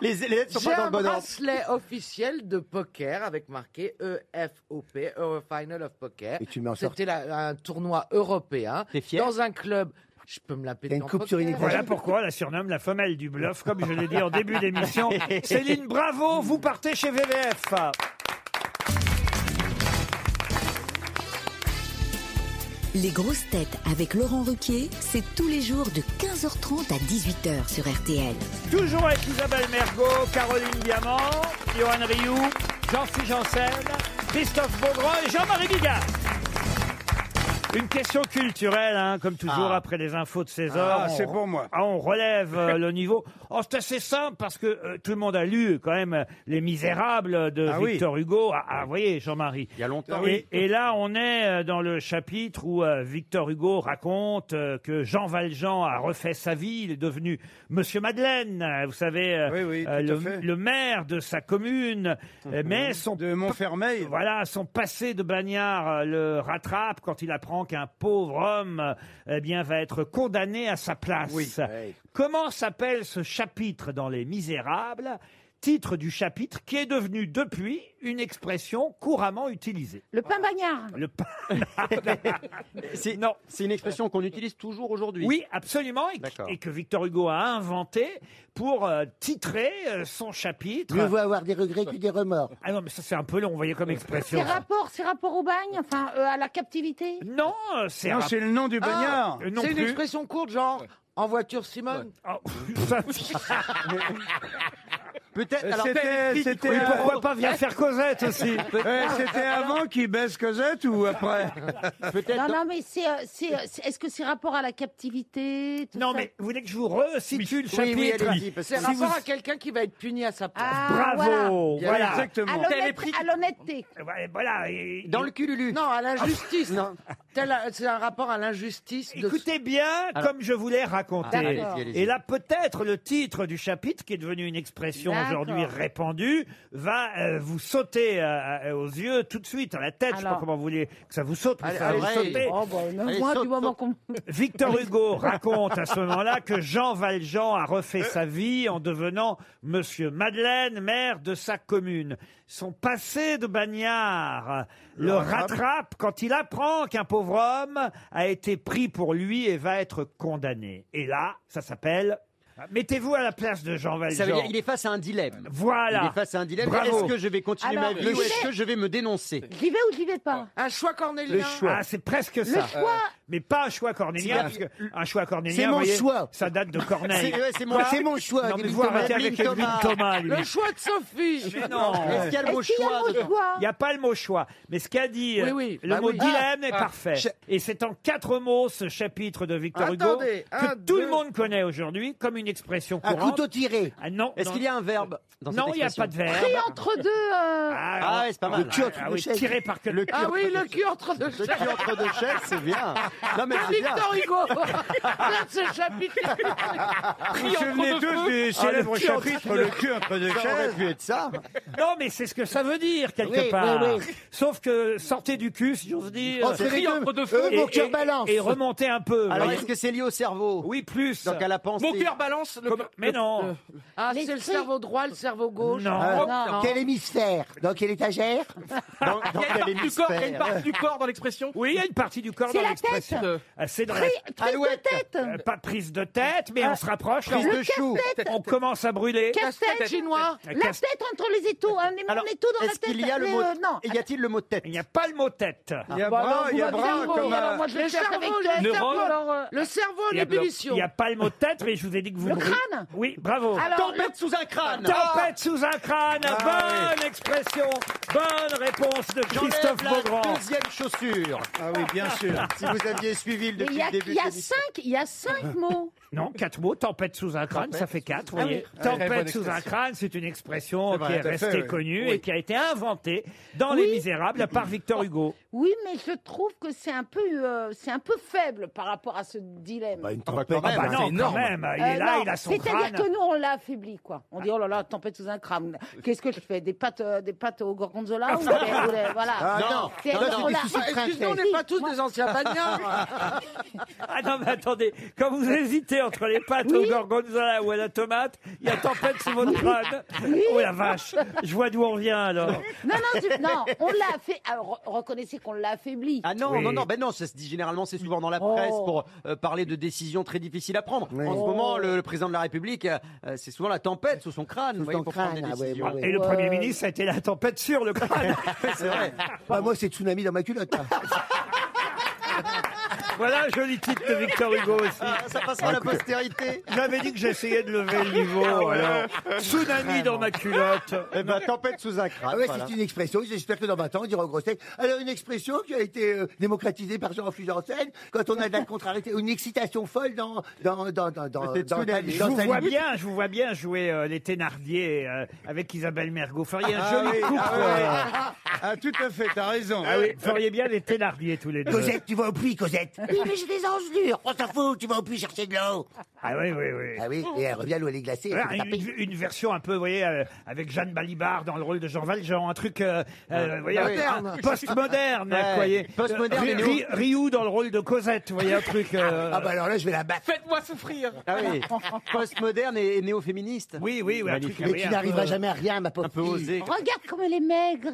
Les lettres sont J'ai pas dans un le bon ordre. bracelet officiel de poker avec marqué EFOP, Eurofinal of Poker. Et tu le mets en sorte. C'était un tournoi européen. T'es fier? Dans un club. Je peux me la péter T'as une en coupe sur poker. une Voilà pourquoi on la surnomme la femelle du bluff, comme je l'ai dit en début d'émission. Céline, bravo, vous partez chez VVF. Les grosses têtes avec Laurent Ruquier, c'est tous les jours de 15h30 à 18h sur RTL. Toujours avec Isabelle Mergot, Caroline Diamant, Johan Rioux, Jean-Philippe Janssen, Christophe Beaugrand et Jean-Marie Bigard. Une question culturelle, hein, comme toujours après les infos de 16 heures. Ah, c'est pour moi. On relève le niveau. Oh, c'est assez simple parce que tout le monde a lu quand même Les Misérables de Ah oui. Victor Hugo. Vous voyez, Jean-Marie. Il y a longtemps. Et là, on est dans le chapitre où Victor Hugo raconte que Jean Valjean a refait sa vie. Il est devenu Monsieur Madeleine, vous savez, Oui, tout à fait. le maire de sa commune. Mais son De Montfermeil. voilà, son passé de bagnard le rattrape quand il apprend qu'un pauvre homme eh bien, va être condamné à sa place. Oui. Comment s'appelle ce chapitre dans Les Misérables? Titre du chapitre qui est devenu depuis une expression couramment utilisée. Le pain bagnard. Le pain. Non, c'est une expression qu'on utilise toujours aujourd'hui. Oui, absolument, D'accord. et que Victor Hugo a inventé pour titrer son chapitre. Mieux vaut avoir des regrets que des remords. Ah non, mais ça c'est un peu long, vous voyez comme expression. C'est rapport au bagne, enfin, à la captivité. Non, c'est Non, c'est le nom du bagnard. non C'est une plus. expression courte, genre en voiture Simone. Oh, ça- Peut-être. Alors, C'était Oui, pourquoi pas viens faire Cosette aussi. c'était avant qu'il baisse Cosette ou après? peut-être. Non, mais est-ce que c'est rapport à la captivité tout Non, ça mais vous voulez que je vous resitue le chapitre? oui, allez-y, parce que C'est Si rapport vous- à quelqu'un qui va être puni à sa place. Ah, Bravo, Voilà. voilà. Exactement. À l'honnêteté. Ouais, voilà. Dans le cululu. Non, à l'injustice. Non. C'est un rapport à l'injustice. de- Écoutez bien comme je vous l'ai raconté. D'accord. Allez-y, allez-y. Et là, peut-être le titre du chapitre, qui est devenu une expression D'accord. aujourd'hui répandue, va vous sauter aux yeux tout de suite, à la tête. Je sais pas Alors. comment vous voulez que ça vous saute, mais Allez, ça va vous allez. sauter. Oh, bah, même Allez, moi, saute, du moment saute. qu'on. Victor Hugo raconte à ce moment-là que Jean Valjean a refait sa vie en devenant Monsieur Madeleine, maire de sa commune. Son passé de bagnard le rattrape quand il apprend qu'un pauvre homme a été pris pour lui et va être condamné. Et là, ça s'appelle... Mettez-vous à la place de Jean Valjean. Ça veut dire qu'il est face à un dilemme. Voilà. Il est face à un dilemme. Bravo. Est-ce que je vais continuer Alors, ma vie ou le est-ce que je vais me dénoncer? J'y vais ou j'y vais pas? Un choix cornélien. Ah, c'est presque ça. choix. Mais pas un choix cornélien, parce que un choix cornélien, C'est vous mon voyez, choix. ça date de Corneille. C'est mon, Quoi C'est mon choix. Non, mais David vous Thomas. arrêtez avec Evelyne Evelyne Thomas. Thomas, lui. Le choix de Sophie. Mais non. Est-ce qu'il y a le mot Est-ce qu'il y a choix un mot dedans? choix Il n'y a pas le mot choix, mais ce qu'a dit Oui, oui. le Bah mot oui. dilemme est parfait. Et c'est en 4 mots ce chapitre de Victor Hugo Attendez, que un, tout le deux. monde connaît aujourd'hui comme une expression Un courante. couteau tiré. Ah non, Est-ce non. qu'il y a un verbe dans cette Non, il n'y a expression? pas de verbe. Pris entre deux. Ah ouais, c'est pas mal. Le cul entre Ah deux oui, chaises. tiré par que Le cul Ah entre oui, deux- le cul entre deux Le chaises. cul entre deux chaises, c'est bien. Non mais c'est bien. Victor Hugo. C'est ce chapitre. Vous vous souvenez tous du célèbre le cul entre chapitre deux- Le cul entre deux Ça aurait chaises? pu être ça. Non, mais c'est ce que ça veut dire quelque Oui, part. oui, oui. Sauf que sortez du cul, si j'ose dire. Oh, c'est les entre deux deux. feux. Mon cœur balance. Et remontez un peu. Alors voyez. est-ce que c'est lié au cerveau? Oui, plus. Donc à la pensée. Mon cœur balance. balance Mais non. Ah, c'est le cerveau droit, le cerveau gauche. Non. Non. Quel hémisphère? Dans quelle étagère? Dans Il y a quel une partie du corps, il y a une hémisphère partie du corps dans l'expression. Oui, il y a une partie du corps C'est dans la l'expression. tête. C'est dans la... Prise de Alouette. tête. Pas de prise de tête, mais on se rapproche. Prise là. de chou. On commence à brûler. Casse-tête. Chinois. La tête entre les étaux. Un Alors, étau dans la est-ce tête. qu'il y a le Mais, mot non. y a-t-il le mot tête? Il n'y a pas le mot tête. Il y a Bah, bras, alors, il y a vous bras m'avez comme envoyé, alors moi je Le le cherche cerveau, avec le le cerveau, alors, le cerveau, Il y a- l'ébullition. Il n'y a pas le mot tête, mais je vous ai dit que vous... le brûlez. crâne. Oui, bravo. Alors, Tempête sous un crâne. Tempête sous un crâne. Bonne expression. Bonne réponse de Christophe J'enlève Beaugrand. la deuxième chaussure. Ah oui, bien sûr. Si vous aviez suivi mais depuis il y a, le début il y a de l'émission. il y a 5 mots. Non, 4 mots. Tempête sous un crâne, ça fait 4. Vous voyez. Très bonne Tempête sous un expression. crâne, c'est une expression C'est vrai, qui est tout à fait, restée oui. connue et qui a été inventée dans Les Misérables par Victor Hugo. Oui, mais je trouve que c'est un peu faible par rapport à ce dilemme. Bah, une Ah bah, tempête. quand même, Ah bah c'est non, quand énorme. même. Il est là, Non, il a son c'est-à-dire crâne. que nous, on l'a affaibli, quoi. On dit, oh là là, tempête sous un crâne. Qu'est-ce que je fais? Des pâtes au gorgonzola ou voilà. Ah non, C'est- non, on c'est a- des soucis Excusez-nous, on princes. n'est pas tous des anciens bagnards. Ah non, mais attendez, quand vous hésitez entre les pâtes au gorgonzola ou à la tomate, il y a tempête sous votre crâne. Oh la vache, je vois d'où on vient alors. Non, on l'a fait. Alors, reconnaissez qu'on l'a affaibli. Ah non, Oui. ben non, ça se dit généralement, c'est souvent dans la presse pour parler de décisions très difficiles à prendre. En ce moment, le président de la République, c'est souvent la tempête sous son crâne, vous voyez, son pour prendre crâne, des ah ouais, décisions. ouais, ouais. Et le Premier ministre, ça a été la tempête sur le crâne. C'est vrai. Bah, moi, c'est tsunami dans ma culotte. hein. Voilà un joli titre de Victor Hugo aussi. Ça passera à la postérité. J'avais dit que j'essayais de lever le niveau. Alors, tsunami dans ma culotte. Eh ben, tempête sous un crâne. Ah ouais, voilà. c'est une expression, j'espère que dans 20 ans, on dira aux grosses têtes. Alors, une expression qui a été démocratisée par Jean Fugensen, quand on a de la contrariété, une excitation folle dans Je vous vois bien jouer les Thénardier avec Isabelle Mergo. Vous feriez un joli couple. Ah, tout à fait, t'as raison. Ah oui, vous feriez bien les Thénardier tous les deux. Cosette, tu vas au puits, Cosette. Oui, mais j'ai des anges durs. On s'en fout, tu vas au puits chercher de l'eau. Ah oui, oui, oui. Ah oui, et elle revient à l'eau, elle est glacée. elle Voilà, fait taper. une version un peu, vous voyez, avec Jeanne Balibar dans le rôle de Jean Valjean, un truc vous voyez, Moderne. postmoderne, Ouais, vous voyez. postmoderne et néo. Rioux dans le rôle de Cosette, vous voyez, un truc. Ah bah alors là, je vais la battre. Faites-moi souffrir. Ah oui, postmoderne et néo-féministe. Oui, oui, oui, un truc. Magnifique. vous Mais voyez, tu un n'arriveras peu- jamais à rien, ma pauvre Un peu fille. osé. Regarde comme elle est maigre.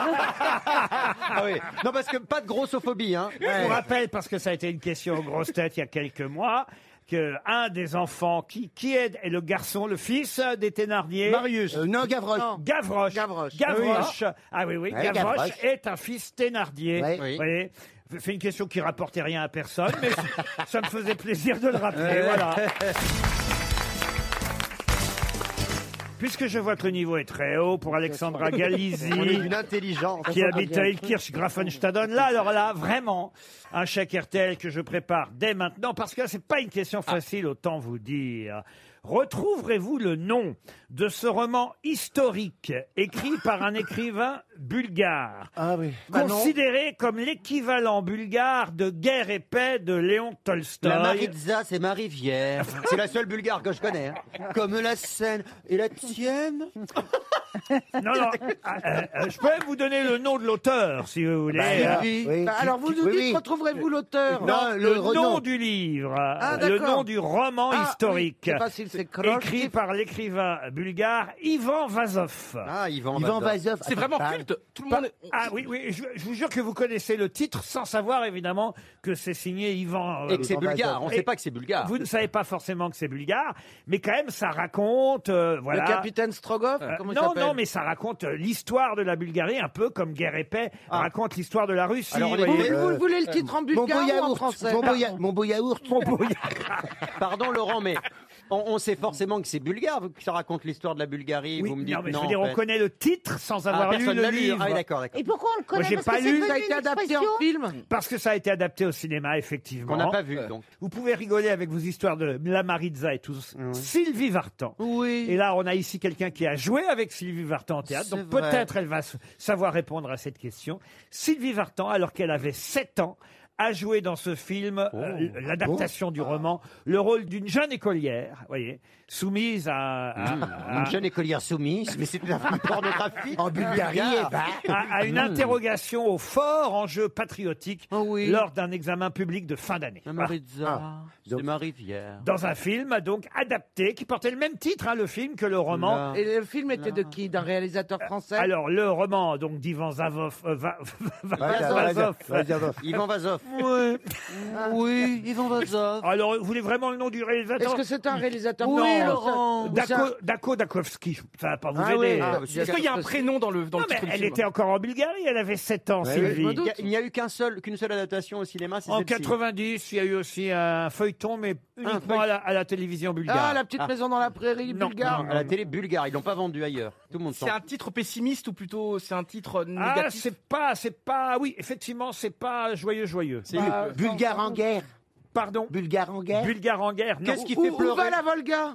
Ah oui. Non, parce que pas de grossophobie, hein. Je vous rappelle, parce que ça a été une question aux grosses têtes il y a quelques mois, que un des enfants, qui est le garçon, le fils des Thénardier, Marius. Non, Gavroche. Gavroche. Gavroche. Gavroche. Ah oui, oui. Ouais, Gavroche Gavroche. est un fils Thénardier. Ouais. Vous voyez, c'est une question qui rapportait rien à personne, mais ça me faisait plaisir de le rappeler. Voilà. Puisque je vois que le niveau est très haut pour Alexandra Galizzi, On est d'une intelligence. qui habite à Ilkirch-Grafenstaden. Là, alors là, vraiment, un chèque RTL que je prépare dès maintenant, parce que là, c'est pas une question facile, autant vous dire. Retrouverez-vous le nom de ce roman historique écrit par un écrivain bulgare, Ah oui. considéré comme l'équivalent bulgare de Guerre et paix de Léon Tolstoï? La Maritza, c'est ma rivière. C'est la seule bulgare que je connais. Hein. Comme la Seine. Et la tienne? Non, non, je peux même vous donner le nom de l'auteur, si vous voulez. Bah, hein. oui. Alors vous nous Oui, dites, oui. retrouverez-vous l'auteur? Non, Le renom. nom du livre, le d'accord. nom du roman Ah, historique, oui, c'est facile, c'est Krochki. écrit par l'écrivain bulgare Ivan Vazov. Ah, Yvan Vazov. C'est vraiment Ah, culte. Tout le monde. Ah oui, oui, je vous jure que vous connaissez le titre sans savoir évidemment que c'est signé Ivan. Et que c'est Yvan bulgare. Vazov. On ne sait pas que c'est bulgare. Vous ne savez pas forcément que c'est bulgare, mais quand même ça raconte, voilà. Le capitaine Strogoff? Comment il non, s'appelle? non, mais ça raconte l'histoire de la Bulgarie, un peu comme Guerre et paix raconte l'histoire de la Russie. Alors, vous les- voyez. Vous voulez le titre en Mon beau bulgare ou en yaourt. français? Mon beau yaourt. Pardon, Laurent, mais on sait forcément que c'est bulgare, que ça raconte l'histoire de la Bulgarie. Oui, vous me dites non, mais je non. veux dire, en on fait. connaît le titre sans Ah, avoir lu personne le l'a lu. livre. Ah, oui, d'accord, d'accord. Et pourquoi on le connaît? j'ai Parce pas que c'est lu. devenu Ça a été une adapté en expression. film? Parce que ça a été adapté au cinéma, effectivement. Qu'on n'a pas vu, donc. Vous pouvez rigoler avec vos histoires de la Maritza et tout. Sylvie Vartan. Oui. Et là, on a ici quelqu'un qui a joué avec Sylvie Vartan en théâtre. C'est Donc vrai. peut-être elle va savoir répondre à cette question. Sylvie Vartan, alors qu'elle avait 7 ans, a joué dans ce film, l'adaptation du roman, le rôle d'une jeune écolière, voyez, soumise Une jeune écolière soumise, mais c'est un film pornographique. En Bulgarie, à une interrogation au fort enjeu patriotique lors d'un examen public de fin d'année. Maritza, c'est ma rivière. Dans un film donc adapté qui portait le même titre, le film, que le roman. Et le film était de qui? D'un réalisateur français? Alors le roman donc d'Ivan Vazov. Ivan Vazov. Ouais. Oui, Ivan Vazov. Alors, vous voulez vraiment le nom du réalisateur? Est-ce que c'est un réalisateur? Oui, Laurent. Dako Dakovsky. Ça va pas vous Ah aider. oui. Est-ce qu'il y a un prénom dans le Non, mais titre du elle film? était encore en Bulgarie, elle avait 7 ans, Sylvie. Il n'y a eu qu'une seule adaptation au cinéma, c'est En celle-ci. 90, il y a eu aussi un feuilleton, mais uniquement à la télévision bulgare. Ah, la petite maison dans la prairie bulgare. À la télé bulgare, ils l'ont pas vendu ailleurs. Tout le monde C'est un titre pessimiste ou plutôt c'est un titre Ah, négatif? c'est pas, oui, effectivement, c'est pas joyeux. C'est Bulgare en guerre. Pardon? Bulgare en guerre. Bulgare en guerre, non. Qu'est-ce qui fait Où pleurer va la Volga?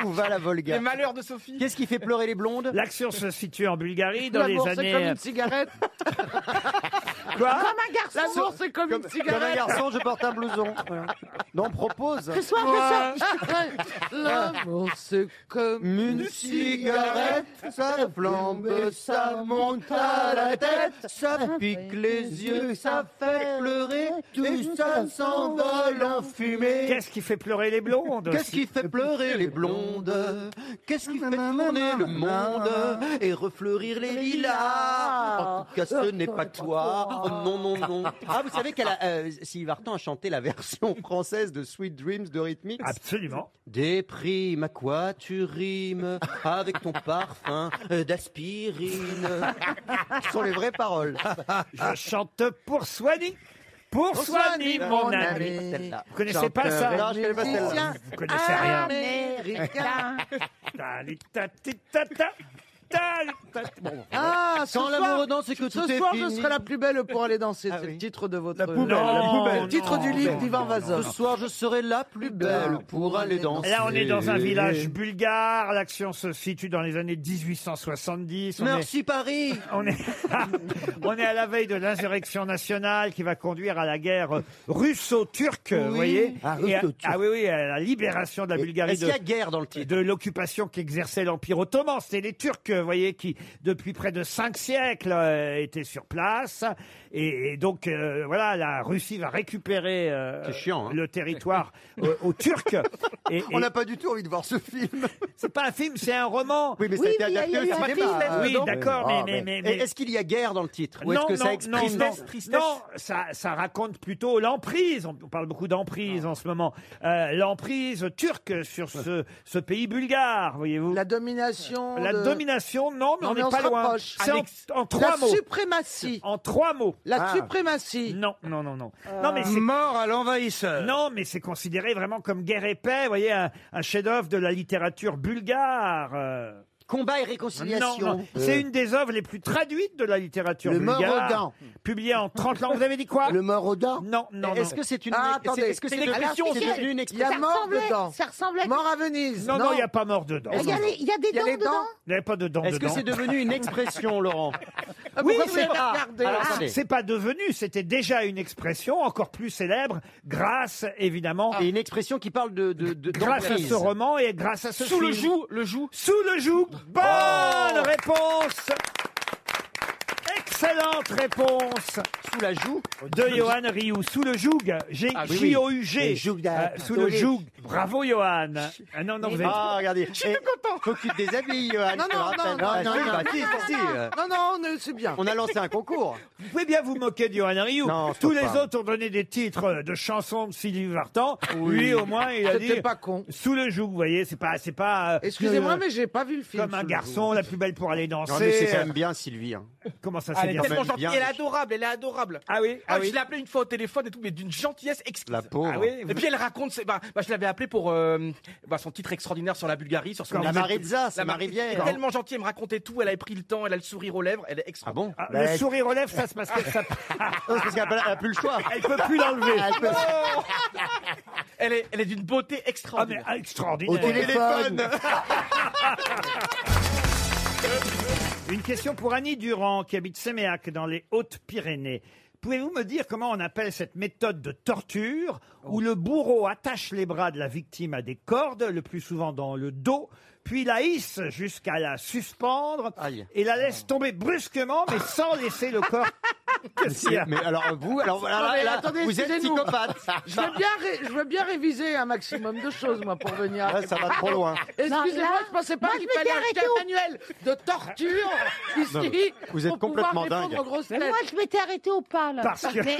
Où va la Volga? Les malheurs de Sophie. Qu'est-ce qui fait pleurer les blondes? L'action se situe en Bulgarie dans les L'amour, c'est comme années. une cigarette. Quoi? Comme un garçon. L'amour, c'est comme une Comme un cigarette. garçon, je porte un blouson. Voilà. Non, propose. L'amour, c'est comme Une cigarette, ça flambe, ça monte à la tête, ça pique les yeux, ça fait pleurer, tout ça s'envole en fumée. Qu'est-ce qui fait pleurer les blondes? Qu'est-ce qui fait pleurer les blondes? Qu'est-ce qui fait tourner le monde et refleurir les lilas? En tout cas, ce n'est pas toi. Oh non, non, non. Ah, vous savez qu'elle a, Sylvie Vartan a chanté la version française de Sweet Dreams de Rhythmix? Absolument. Déprime, à quoi tu rimes avec ton parfum d'aspirine? Ce sont les vraies paroles. Je chante pour Swanny. Pour Swanny, mon ami. Vous connaissez pas ça? Non, je connais pas celle-là. Vous connaissez rien. américain. Ta-li-ta-ti-ta-ta. Bon. Ah, ce Quand soir, l'amour danse, c'est que tout est ce soir, je fini. serai la plus belle pour aller danser. Ah C'est oui. le titre de votre... La poubelle. Le titre du livre d'Ivan Vazov. Ce soir, je serai la plus belle pour aller danser. Là, on est dans un village bulgare. L'action se situe dans les années 1870. Merci Paris. On est à la veille de l'insurrection nationale qui va conduire à la guerre russo-turque, vous voyez. Ah, Et russo-turque. oui, à la libération de la Bulgarie Est-ce qu'il y a guerre dans le titre? de l'occupation qu'exerçait l'Empire ottoman. C'était les Turcs, vous voyez, qui, depuis près de 5 siècles, étaient sur place. Et donc, voilà, la Russie va récupérer C'est chiant, hein. le territoire aux Turcs. On n'a pas du tout envie de voir ce film. C'est pas un film, c'est un roman. Oui, mais ça Oui, a été mais adapté il y a au eu un cinéma. film. Oui, d'accord, Ah, mais Et est-ce qu'il y a guerre dans le titre? Ou est-ce non, que ça non, exprime non, tristesse non, ça raconte plutôt l'emprise. On parle beaucoup d'emprise en ce moment. L'emprise turque sur ce pays bulgare, voyez-vous. La domination. La domination, non, mais Non, on mais n'est on pas se loin. rapproche. C'est en 3 La mots. suprématie. En 3 mots. La suprématie. Non. Non, mais c'est Mort à l'envahisseur. non, mais c'est considéré vraiment comme Guerre et Paix, vous voyez, un chef-d'œuvre de la littérature bulgare. Combat et réconciliation. Non, c'est une des œuvres les plus traduites de la littérature Le bulgare. Mort-aux-dents. Publiée en 30 langues. Vous avez dit quoi? Le mort aux dents. Non. Est-ce que c'est une Ah, attendez. est-ce que c'est une expression, c'est devenu une Il y a expression? mort dedans. Ça ressemblait. Mort à Venise. Non, il n'y a pas mort dedans. Il y a des Il y a dents les dents. dedans. Il n'y avait pas de dents Est-ce que dedans. c'est devenu une expression, Laurent? Oui, Pourquoi vous c'est l'avez pas. regardé Alors, attendez. C'est pas devenu, c'était déjà une expression encore plus célèbre grâce, évidemment, Et une expression qui parle de grâce à d'emprise. ce roman et grâce à ce Sous film. le joug. Sous le joug. Bonne réponse. Excellente réponse Sous la joue. de Johan Rioux. Sous le joug. J-O-U-G. Joug d'un- Sous le joug. Bravo, Johan. Ah non, vous êtes... Ah, regardez. Je suis content. Faut que tu te déshabilles, Johan. Non, je te non, rappelle. non, Ah, non, si, non, bah, non, si, non, si, Non, c'est bien. On a lancé un concours. Vous pouvez bien vous moquer de Johan Rioux. Non, Tous faut les pas. autres ont donné des titres de chansons de Sylvie Vartan. Lui, au moins, il a dit... C'était pas con. Sous le joug, vous voyez, c'est pas Excusez-moi, mais j'ai pas vu le film. comme un sous le garçon, la plus belle pour aller danser. Non, mais c'est quand même bien, Sylvie. hein. Comment ça, Elle c'est est bien tellement même gentille. bien. Elle est adorable. Elle est adorable. Ah oui, Je l'ai appelée une fois au téléphone et tout, mais d'une gentillesse exquise. La pauvre. Ah oui, Et puis elle raconte, je l'avais appelée pour son titre extraordinaire sur la Bulgarie, sur son La musée. Maritza, c'est ma Elle est rivière. tellement gentille, elle me racontait tout, elle avait pris le temps, elle a le sourire aux lèvres, elle est Ah extraordinaire. bon? Ah, le sourire aux lèvres, ça se passe que ça. C'est parce qu'elle a plus le choix. Elle peut plus l'enlever. Elle est d'une beauté Ah mais extraordinaire. extraordinaire. Au téléphone. Une question pour Annie Durand qui habite Séméac dans les Hautes-Pyrénées. Pouvez-vous me dire comment on appelle cette méthode de torture où le bourreau attache les bras de la victime à des cordes, le plus souvent dans le dos, puis la hisse jusqu'à la suspendre et la laisse tomber brusquement, mais sans laisser le corps. Qu'est-ce qu'il y a ? Mais alors vous, Non, mais attendez, vous êtes excusez-nous. psychopathe. Je veux bien réviser un maximum de choses, moi, pour venir. Là, ça va trop loin. Excusez-moi, Non, là, je pensais pas moi, qu'il je fallait m'étais acheter arrêtée un manuel de torture ici. Non, mais vous êtes pour complètement pouvoir répondre dingue. aux grosses Mais têtes. moi, je m'étais arrêtée au pas, là. Parce que- Mais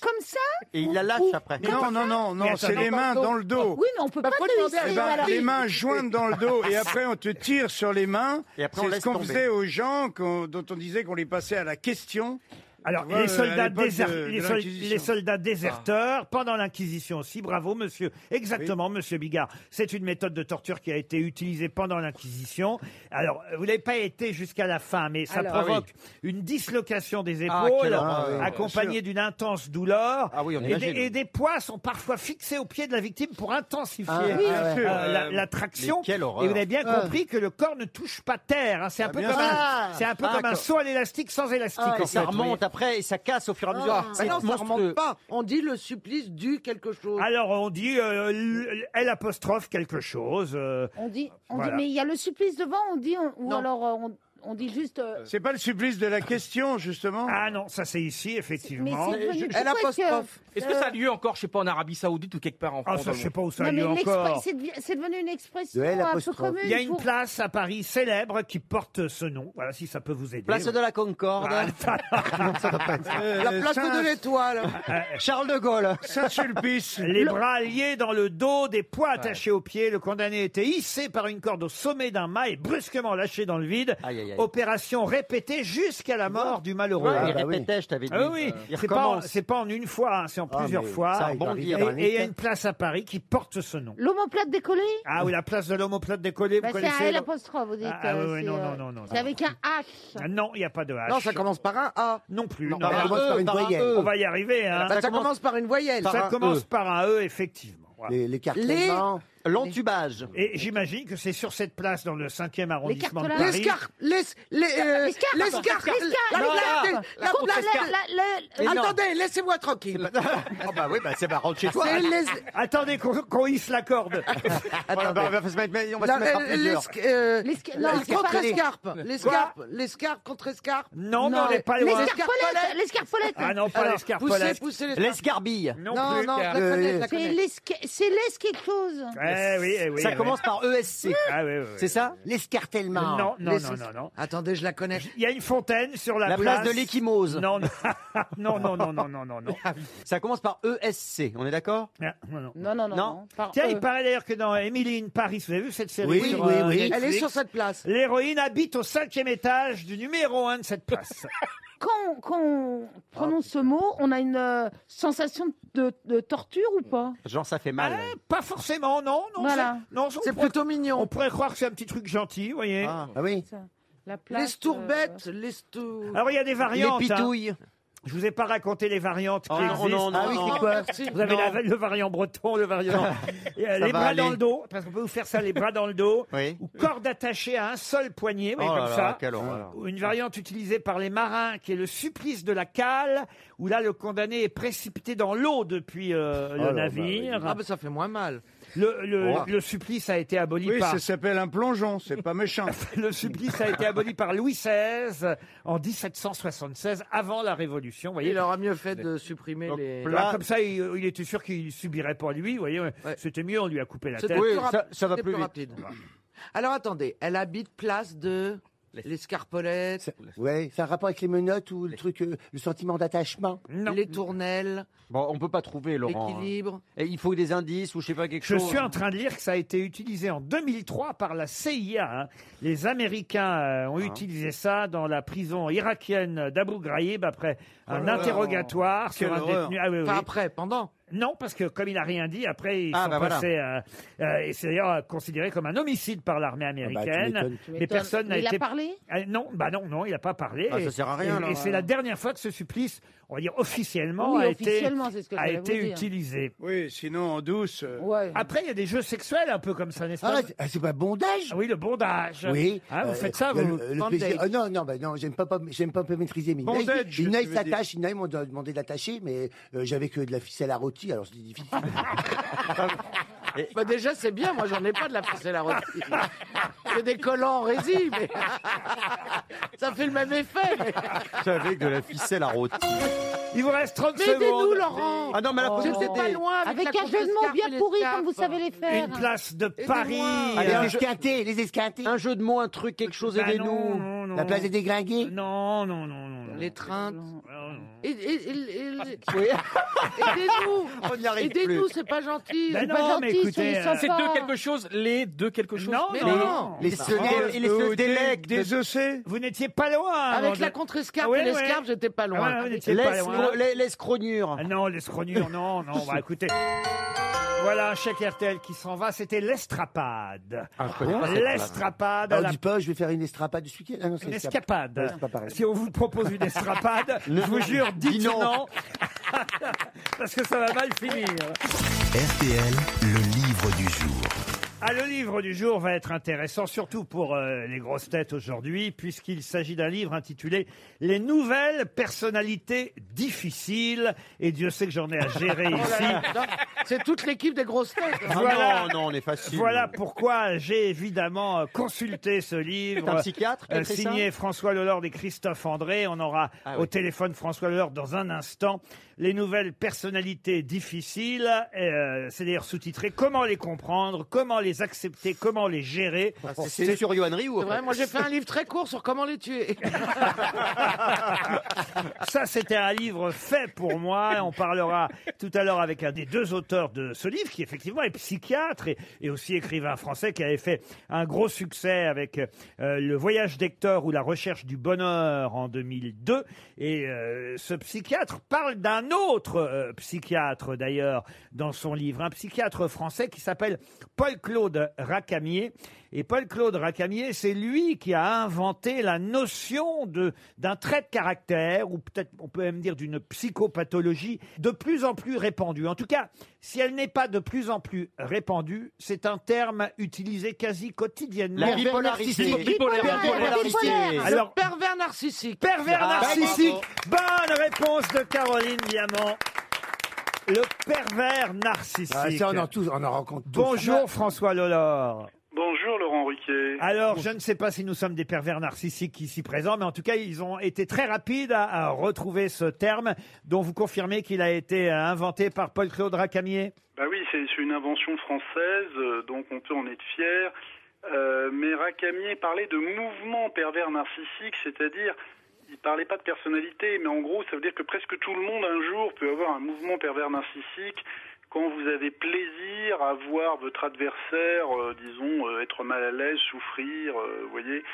comme ça. Et il la lâche après. Non, c'est les mains dans le dos. Oui, mais on peut pas faut te demander à hisser, Eh ben, voilà. les mains jointes dans le dos et après on te tire sur les mains. Et après, on C'est laisse ce qu'on tomber. faisait aux gens dont on disait qu'on les passait à la question. Alors, Tu vois, les soldats, à l'époque de les l'Inquisition. soldats déserteurs, pendant l'Inquisition aussi, bravo monsieur, exactement monsieur Bigard, c'est une méthode de torture qui a été utilisée pendant l'Inquisition. Alors, vous n'avez pas été jusqu'à la fin, mais ça Alors, provoque une dislocation des Ah, épaules, quelle horreur. accompagnée d'une intense douleur, Ah oui, on et, imagine. et des poids sont parfois fixés au pied de la victime pour intensifier Oui, bien sûr. la traction. Mais quelle horreur. Et vous avez bien compris que le corps ne touche pas terre, hein. C'est un peu bien comme sûr. c'est un peu comme un saut à l'élastique sans élastique. Et en ça fait, vous voyez. remonte après et ça casse au fur et à mesure. Mais non, ça monstrueux. remonte pas. On dit le supplice du quelque chose. Alors on dit L apostrophe quelque chose. On dit, Voilà. mais il y a le supplice devant, on dit, ou Non. alors on dit juste. C'est pas le supplice de la question, justement. Ah non, ça c'est ici Mais effectivement. c'est devenu. Elle pourquoi apostrophe. Est-ce que ça a lieu encore, je sais pas, en Arabie Saoudite ou quelque part en Ah France ça je sais pas où ça a Non, mais lieu encore. c'est devenu une expression De L un peu apostrophe. commune. Il y a une pour- place à Paris célèbre qui porte ce nom. Voilà si ça peut vous aider. Place de la Concorde. La place de l'étoile. Charles de Gaulle. Saint-Sulpice. Les bras liés dans le dos, des poids attachés aux pieds. Le condamné était hissé par une corde au sommet d'un mât et brusquement lâché dans le vide. Aïe, aïe, aïe. Opération répétée jusqu'à la mort du malheureux. Ouais, il bah oui. répétait, je t'avais dit. Ah oui, Il c'est pas, recommence. c'est pas en une fois, hein, c'est en plusieurs mais fois. ça, il Bon doit dire. arriver dans un Et il y a état. une place à Paris qui porte ce nom. L'omoplate décollée. Ah oui, la place de l'homoplate décollée, Bah, vous c'est un connaissez L apostrophe, vous dites. Ah, oui, c'est, non, non. C'est avec un H. Ah, non, il n'y a pas de H. Non, ça commence par un A. Non plus. Non, non. par un commence par une par un voyelle. E. On va y arriver. Hein. Ça commence par une voyelle. Ça un commence E. par un E, effectivement. Voilà. L'écartèlement. L'entubage. Et j'imagine que c'est sur cette place, dans le 5e arrondissement de cartelages. Paris. L'escarpe. Attendez, laissez-moi tranquille. Oh bah oui, bah c'est bah rentre chez toi. C'est les... Attendez qu'on hisse la corde. Attendez, on va se mettre à plusieurs. Non, c'est Contre pas escarpe. L'escarpe contre escarpe. Non, mais on n'est pas loin. l'escarpolette. L'escarpolette. Ah non, pas Alors, l'escarpolette. poussez les... L'escarbille. Non, Non, plus. non, je la connais, je la C'est connais. l'es quelque chose. Eh oui. Ça commence par ESC. Ah oui. C'est ça? L'escartèlement. Non. Attendez, je la connais. Il y a une fontaine sur la La place de l'échymose. Non. Non. Ça commence par ESC, on est d'accord? Ah, non. Non. Par Tiens, E. il paraît d'ailleurs que dans Emily in Paris, vous avez vu cette série Oui, sur, oui. Netflix, Elle est sur cette place. L'héroïne habite au 5e étage du numéro 1 de cette place. Quand on prononce ce mot, on a une sensation de torture ou pas? Genre ça fait mal. Pas forcément, non. Voilà. C'est plutôt On mignon. pourrait croire que c'est un petit truc gentil, vous voyez. Ah oui. La Les place, stourbettes, Alors il y a des Les variantes. hein. pitouilles. Je vous ai pas raconté les variantes qui Oh, existent. non. Ah oui, c'est quoi? Vous avez le variant breton, le variant. Les va bras dans aller. le dos, parce qu'on peut vous faire ça, les bras dans le dos, Oui. ou corde attachée à un seul poignet, vous voyez, Oh comme là ça. là, quelle horreur. Ou une variante utilisée par les marins, qui est le supplice de la cale, où là, le condamné est précipité dans l'eau depuis le navire. Ah, ben ça fait moins mal. Le supplice a été aboli Oui, par... ça s'appelle un plongeon, c'est pas méchant. Le supplice a été aboli par Louis XVI en 1776, avant la Révolution. Vous voyez, Il aura mieux fait de supprimer Donc, les... Là, comme ça, il était sûr qu'il subirait pas lui. Vous voyez, c'était mieux, on lui a coupé la tête. C'était plus ça va c'était plus vite. rapide. Alors attendez, elle habite place de l'escarpolette, Ouais, c'est un rapport avec les menottes ou le truc, le sentiment d'attachement. Non. les tournelles, Bon, on peut pas trouver, Laurent. l'équilibre. Et il faut des indices ou je sais pas quelque Je chose. suis en train de lire que ça a été utilisé en 2003 par la CIA. hein. Les Américains ont utilisé ça dans la prison irakienne d'Abu Ghraib après un interrogatoire sur Quelle un horreur. détenu. Ah oui, oui. Enfin après, pendant. Non, parce que comme il n'a rien dit, après, ils sont voilà. passés... et c'est d'ailleurs considéré comme un homicide par l'armée américaine. Tu Mais m'étonnes. personne n'a Il été... a parlé Non, non, il n'a pas parlé. Ah, ça sert à rien, Et alors, c'est la dernière fois que ce supplice, on va dire officiellement, Oui, a officiellement, c'est ce que a j'allais été vous dire. utilisé. Oui, sinon en douce. Ouais. Après, il y a des jeux sexuels un peu comme ça, n'est-ce pas? C'est pas bondage? Ah oui, le bondage. Oui. Hein, vous faites ça, il y a vous? le plaisir. non, j'aime pas maîtriser mes Bondage, nails. Une nail tu veux dire. s'attache, une nail m'ont demandé d'attacher, mais j'avais que de la ficelle à rôti, alors c'était difficile. Bah déjà, c'est bien. Moi, j'en ai pas de la ficelle à rôti. C'est des collants en résine, mais ça fait le même effet. mais- Avec de la ficelle à rôti. Il vous reste 30 Mais secondes. aidez-nous, Laurent. Ah non, mais là, faut J'étais nous pas aider. loin avec, Avec la un jeu de mots contrescarpe et bien les pourri scarpes. comme vous savez les faire. Une place de Aidez-moi. Paris. Allez, Les un esquintés, les esquintés. Un jeu de mots, un truc, quelque chose, Bah aidez-nous. non. La place des déglingués. Non. Les treintes. Non. Oui. Aidez-nous. On n'y arrive Aidez-nous, plus. c'est pas gentil. Ben C'est non, pas mais gentil, écoutez, soyez c'est sympa. C'est deux quelque chose, les deux quelque chose. Non, Mais non. non. Les Et sonneurs. les délectes. Des ossés. Vous n'étiez pas loin. Avec avant la de- contrescarpe Ouais, et l'escarpe, ouais. j'étais pas loin. Ah ouais, vous n'étiez pas loin. L'escrognure. Ah non, l'escrognure, non. Bah écoutez. Voilà un chèque RTL qui s'en va, c'était l'estrapade. L'estrapade, Alors, la- dis pas, je vais faire une estrapade ce week-end. Ah non, c'est une escapade. escapade. Ouais, c'est pas pareil. Si on vous propose une estrapade, je vous jure, dites Dis non. non. Parce que ça va mal finir. RTL, le livre du jour. Ah, le livre du jour va être intéressant, surtout pour les grosses têtes aujourd'hui, puisqu'il s'agit d'un livre intitulé « Les nouvelles personnalités difficiles ». Et Dieu sait que j'en ai à gérer ici. C'est toute l'équipe des grosses têtes. Voilà. Non, on est facile. Voilà pourquoi j'ai évidemment consulté ce livre. C'est un psychiatre qui a écrit signé François Lelorde et Christophe André. On aura Ah au oui. téléphone François Lelorde dans un instant. Les nouvelles personnalités difficiles, c'est d'ailleurs sous-titré « Comment les comprendre, comment les accepter, comment les gérer ». C'est sur Yoann Rioux. C'est vrai, moi j'ai fait un livre très court sur comment les tuer. Ça, c'était un livre fait pour moi. On parlera tout à l'heure avec un des deux auteurs de ce livre, qui effectivement est psychiatre et aussi écrivain français, qui avait fait un gros succès avec Le Voyage d'Hector ou La Recherche du Bonheur en 2002. Et ce psychiatre parle d'un autre psychiatre, d'ailleurs, dans son livre. Un psychiatre français qui s'appelle Paul-Claude Racamier. Et Paul-Claude Racamier, c'est lui qui a inventé la notion d'un trait de caractère, ou peut-être on peut même dire d'une psychopathologie, de plus en plus répandue. En tout cas, si elle n'est pas de plus en plus répandue, c'est un terme utilisé quasi quotidiennement. La bipolarité. Alors, Le pervers narcissique. pervers narcissique. Bonne réponse de Caroline Diamant. Le pervers narcissique. Ah, ça, on en rencontre tous. Bonjour François Lelord. Bonjour Laurent Ruquier. Alors, je ne sais pas si nous sommes des pervers narcissiques ici présents, mais en tout cas, ils ont été très rapides à retrouver ce terme, dont vous confirmez qu'il a été inventé par Paul-Claude Racamier. Bah oui, c'est une invention française, donc on peut en être fier. Mais Racamier parlait de mouvement pervers narcissique, c'est-à-dire, il parlait pas de personnalité, mais en gros, ça veut dire que presque tout le monde un jour peut avoir un mouvement pervers narcissique quand vous avez plaisir à voir votre adversaire, disons, être mal à l'aise, souffrir, vous voyez.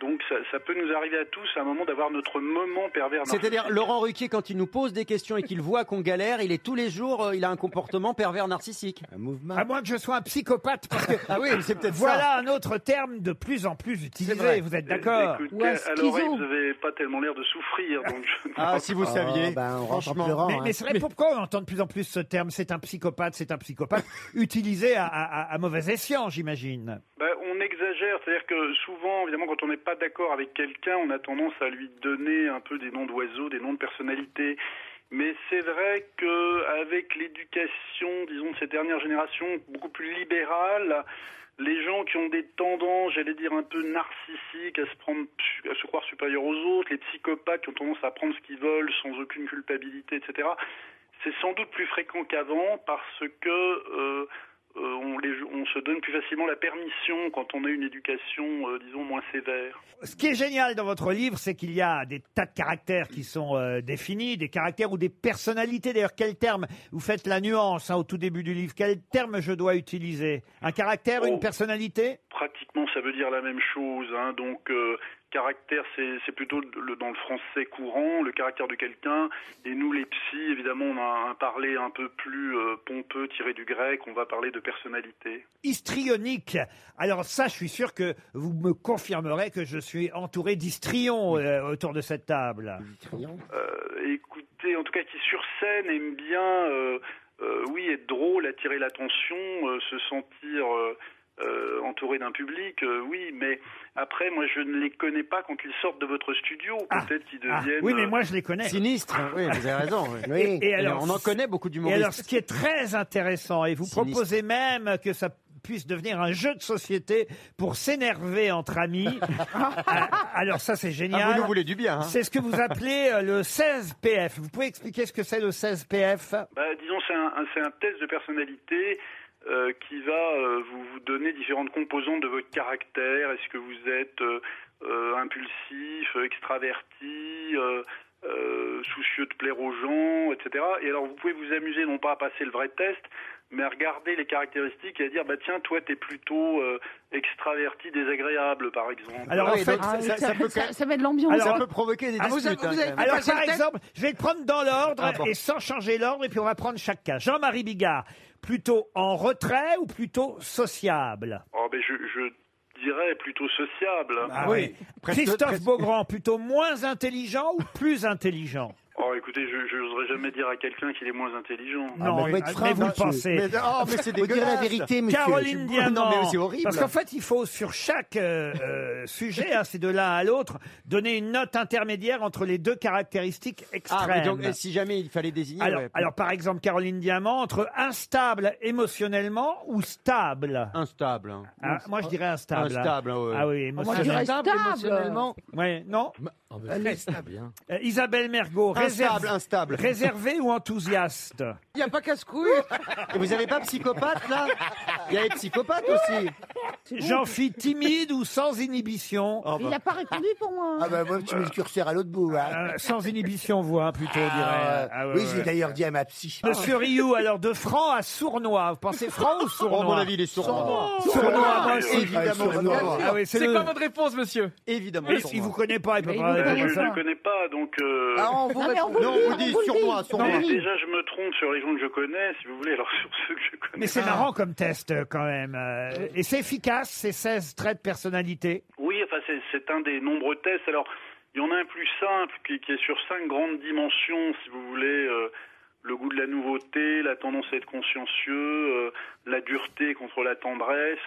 Donc ça peut nous arriver à tous à un moment d'avoir notre moment pervers narcissique. C'est-à-dire, Laurent Ruquier, quand il nous pose des questions et qu'il voit qu'on galère, il est tous les jours, il a un comportement pervers narcissique. Un mouvement. À moins que je sois un psychopathe, parce que Ah oui, c'est peut-être voilà un autre terme de plus en plus utilisé, vous êtes d'accord? Écoutez, Ou un à l'oreille, schizo. vous n'avez pas tellement l'air de souffrir, donc je ne Ah, crois si pas. vous saviez. Ben, on rentre en Franchement. pleurant. Mais c'est vrai, pourquoi on entend de plus en plus ce terme? C'est un psychopathe, utilisé à mauvais escient, j'imagine. Ben, on exagère, c'est-à-dire que souvent, évidemment, quand on n'est pas d'accord avec quelqu'un, on a tendance à lui donner un peu des noms d'oiseaux, des noms de personnalités. Mais c'est vrai qu'avec l'éducation, disons, de ces dernières générations, beaucoup plus libérale, les gens qui ont des tendances, j'allais dire, un peu narcissiques, à se croire supérieurs aux autres, les psychopathes qui ont tendance à prendre ce qu'ils veulent sans aucune culpabilité, etc., c'est sans doute plus fréquent qu'avant parce que on se donne plus facilement la permission quand on a une éducation, disons, moins sévère. Ce qui est génial dans votre livre, c'est qu'il y a des tas de caractères qui sont définis, des caractères ou des personnalités. D'ailleurs, quel terme, vous faites la nuance au tout début du livre, quel terme je dois utiliser? Un caractère, une personnalité? Pratiquement, ça veut dire la même chose. Hein. Donc, caractère, c'est plutôt dans le français courant, le caractère de quelqu'un. Et nous, les psys, évidemment, on a un parler un peu plus pompeux, tiré du grec. On va parler de personnalité. Histrionique. Alors ça, je suis sûr que vous me confirmerez que je suis entouré d'histrions autour de cette table. Écoutez, en tout cas, qui sur scène aime bien, oui, être drôle, attirer l'attention, se sentir entouré d'un public, oui, mais après, moi, je ne les connais pas quand ils sortent de votre studio. Peut-être qu'ils deviennent... oui, mais moi, je les connais. Sinistre, oui, vous avez raison. Oui. Et alors, on en connaît beaucoup d'humoristes. Et alors, ce qui est très intéressant, et vous proposez même que ça puisse devenir un jeu de société pour s'énerver entre amis. Alors ça, c'est génial. Ah, vous nous voulez du bien. Hein. C'est ce que vous appelez le 16PF. Vous pouvez expliquer ce que c'est le 16PF? Disons, c'est un test de personnalité qui va vous donner différentes composantes de votre caractère. Est-ce que vous êtes impulsif, extraverti, soucieux de plaire aux gens, etc. Et alors, vous pouvez vous amuser non pas à passer le vrai test, mais à regarder les caractéristiques et à dire, tiens, toi, t'es plutôt extraverti, désagréable, par exemple. Alors, en fait, ça met de l'ambiance. Ça peut provoquer des disputes. Alors, par exemple, je vais le prendre dans l'ordre et sans changer l'ordre, et puis on va prendre chaque cas. Jean-Marie Bigard, plutôt en retrait ou plutôt sociable? Je dirais plutôt sociable. Ah oui. Christophe Beaugrand, plutôt moins intelligent ou plus intelligent? Écoutez, je n'oserais jamais dire à quelqu'un qu'il est moins intelligent. Non, mais vous le pensez. Mais c'est Faut dire la vérité, monsieur. Caroline Diamant. Non, mais c'est horrible. Parce qu'en fait, il faut sur chaque sujet, c'est de l'un à l'autre, donner une note intermédiaire entre les deux caractéristiques extrêmes. Donc, si jamais il fallait désigner... Alors, par exemple, Caroline Diamant, entre instable émotionnellement ou stable? Instable. Moi, je dirais instable. Instable, ouais. Ah oui, Moi, je dirais émotionnellement. stable. Émotionnellement. Ouais, non. Très stable. Isabelle Mergo, Instable. réservée ou enthousiaste? Il n'y a pas casse-couille. Et vous avez pas psychopathe, là? Il y a les psychopathes aussi. Jean-Philippe timide ou sans inhibition? Il n'a pas répondu pour moi. Moi, tu mets le curseur à l'autre bout. Sans inhibition, vous, plutôt, on dirait. Oui, j'ai d'ailleurs dit à ma psy. Monsieur Rioux, alors de franc à sournois. Vous pensez franc ou sournois? À mon avis, il est sournois. Sournois, moi aussi. Évidemment. Ah oui, C'est quoi votre réponse, monsieur? Évidemment. Il vous connaît pas, il peut pas Je répondre ne ça. le connais pas, donc... on vous dit sournois. Déjà, je me trompe sur les gens que je connais, si vous voulez, alors sur ceux que je connais. Mais c'est marrant comme test, quand même. Et c'est efficace, ces 16 traits de personnalité? Oui, c'est un des nombreux tests. Alors, il y en a un plus simple qui est sur 5 grandes dimensions, si vous voulez. Le goût de la nouveauté, la tendance à être consciencieux, la dureté contre la tendresse,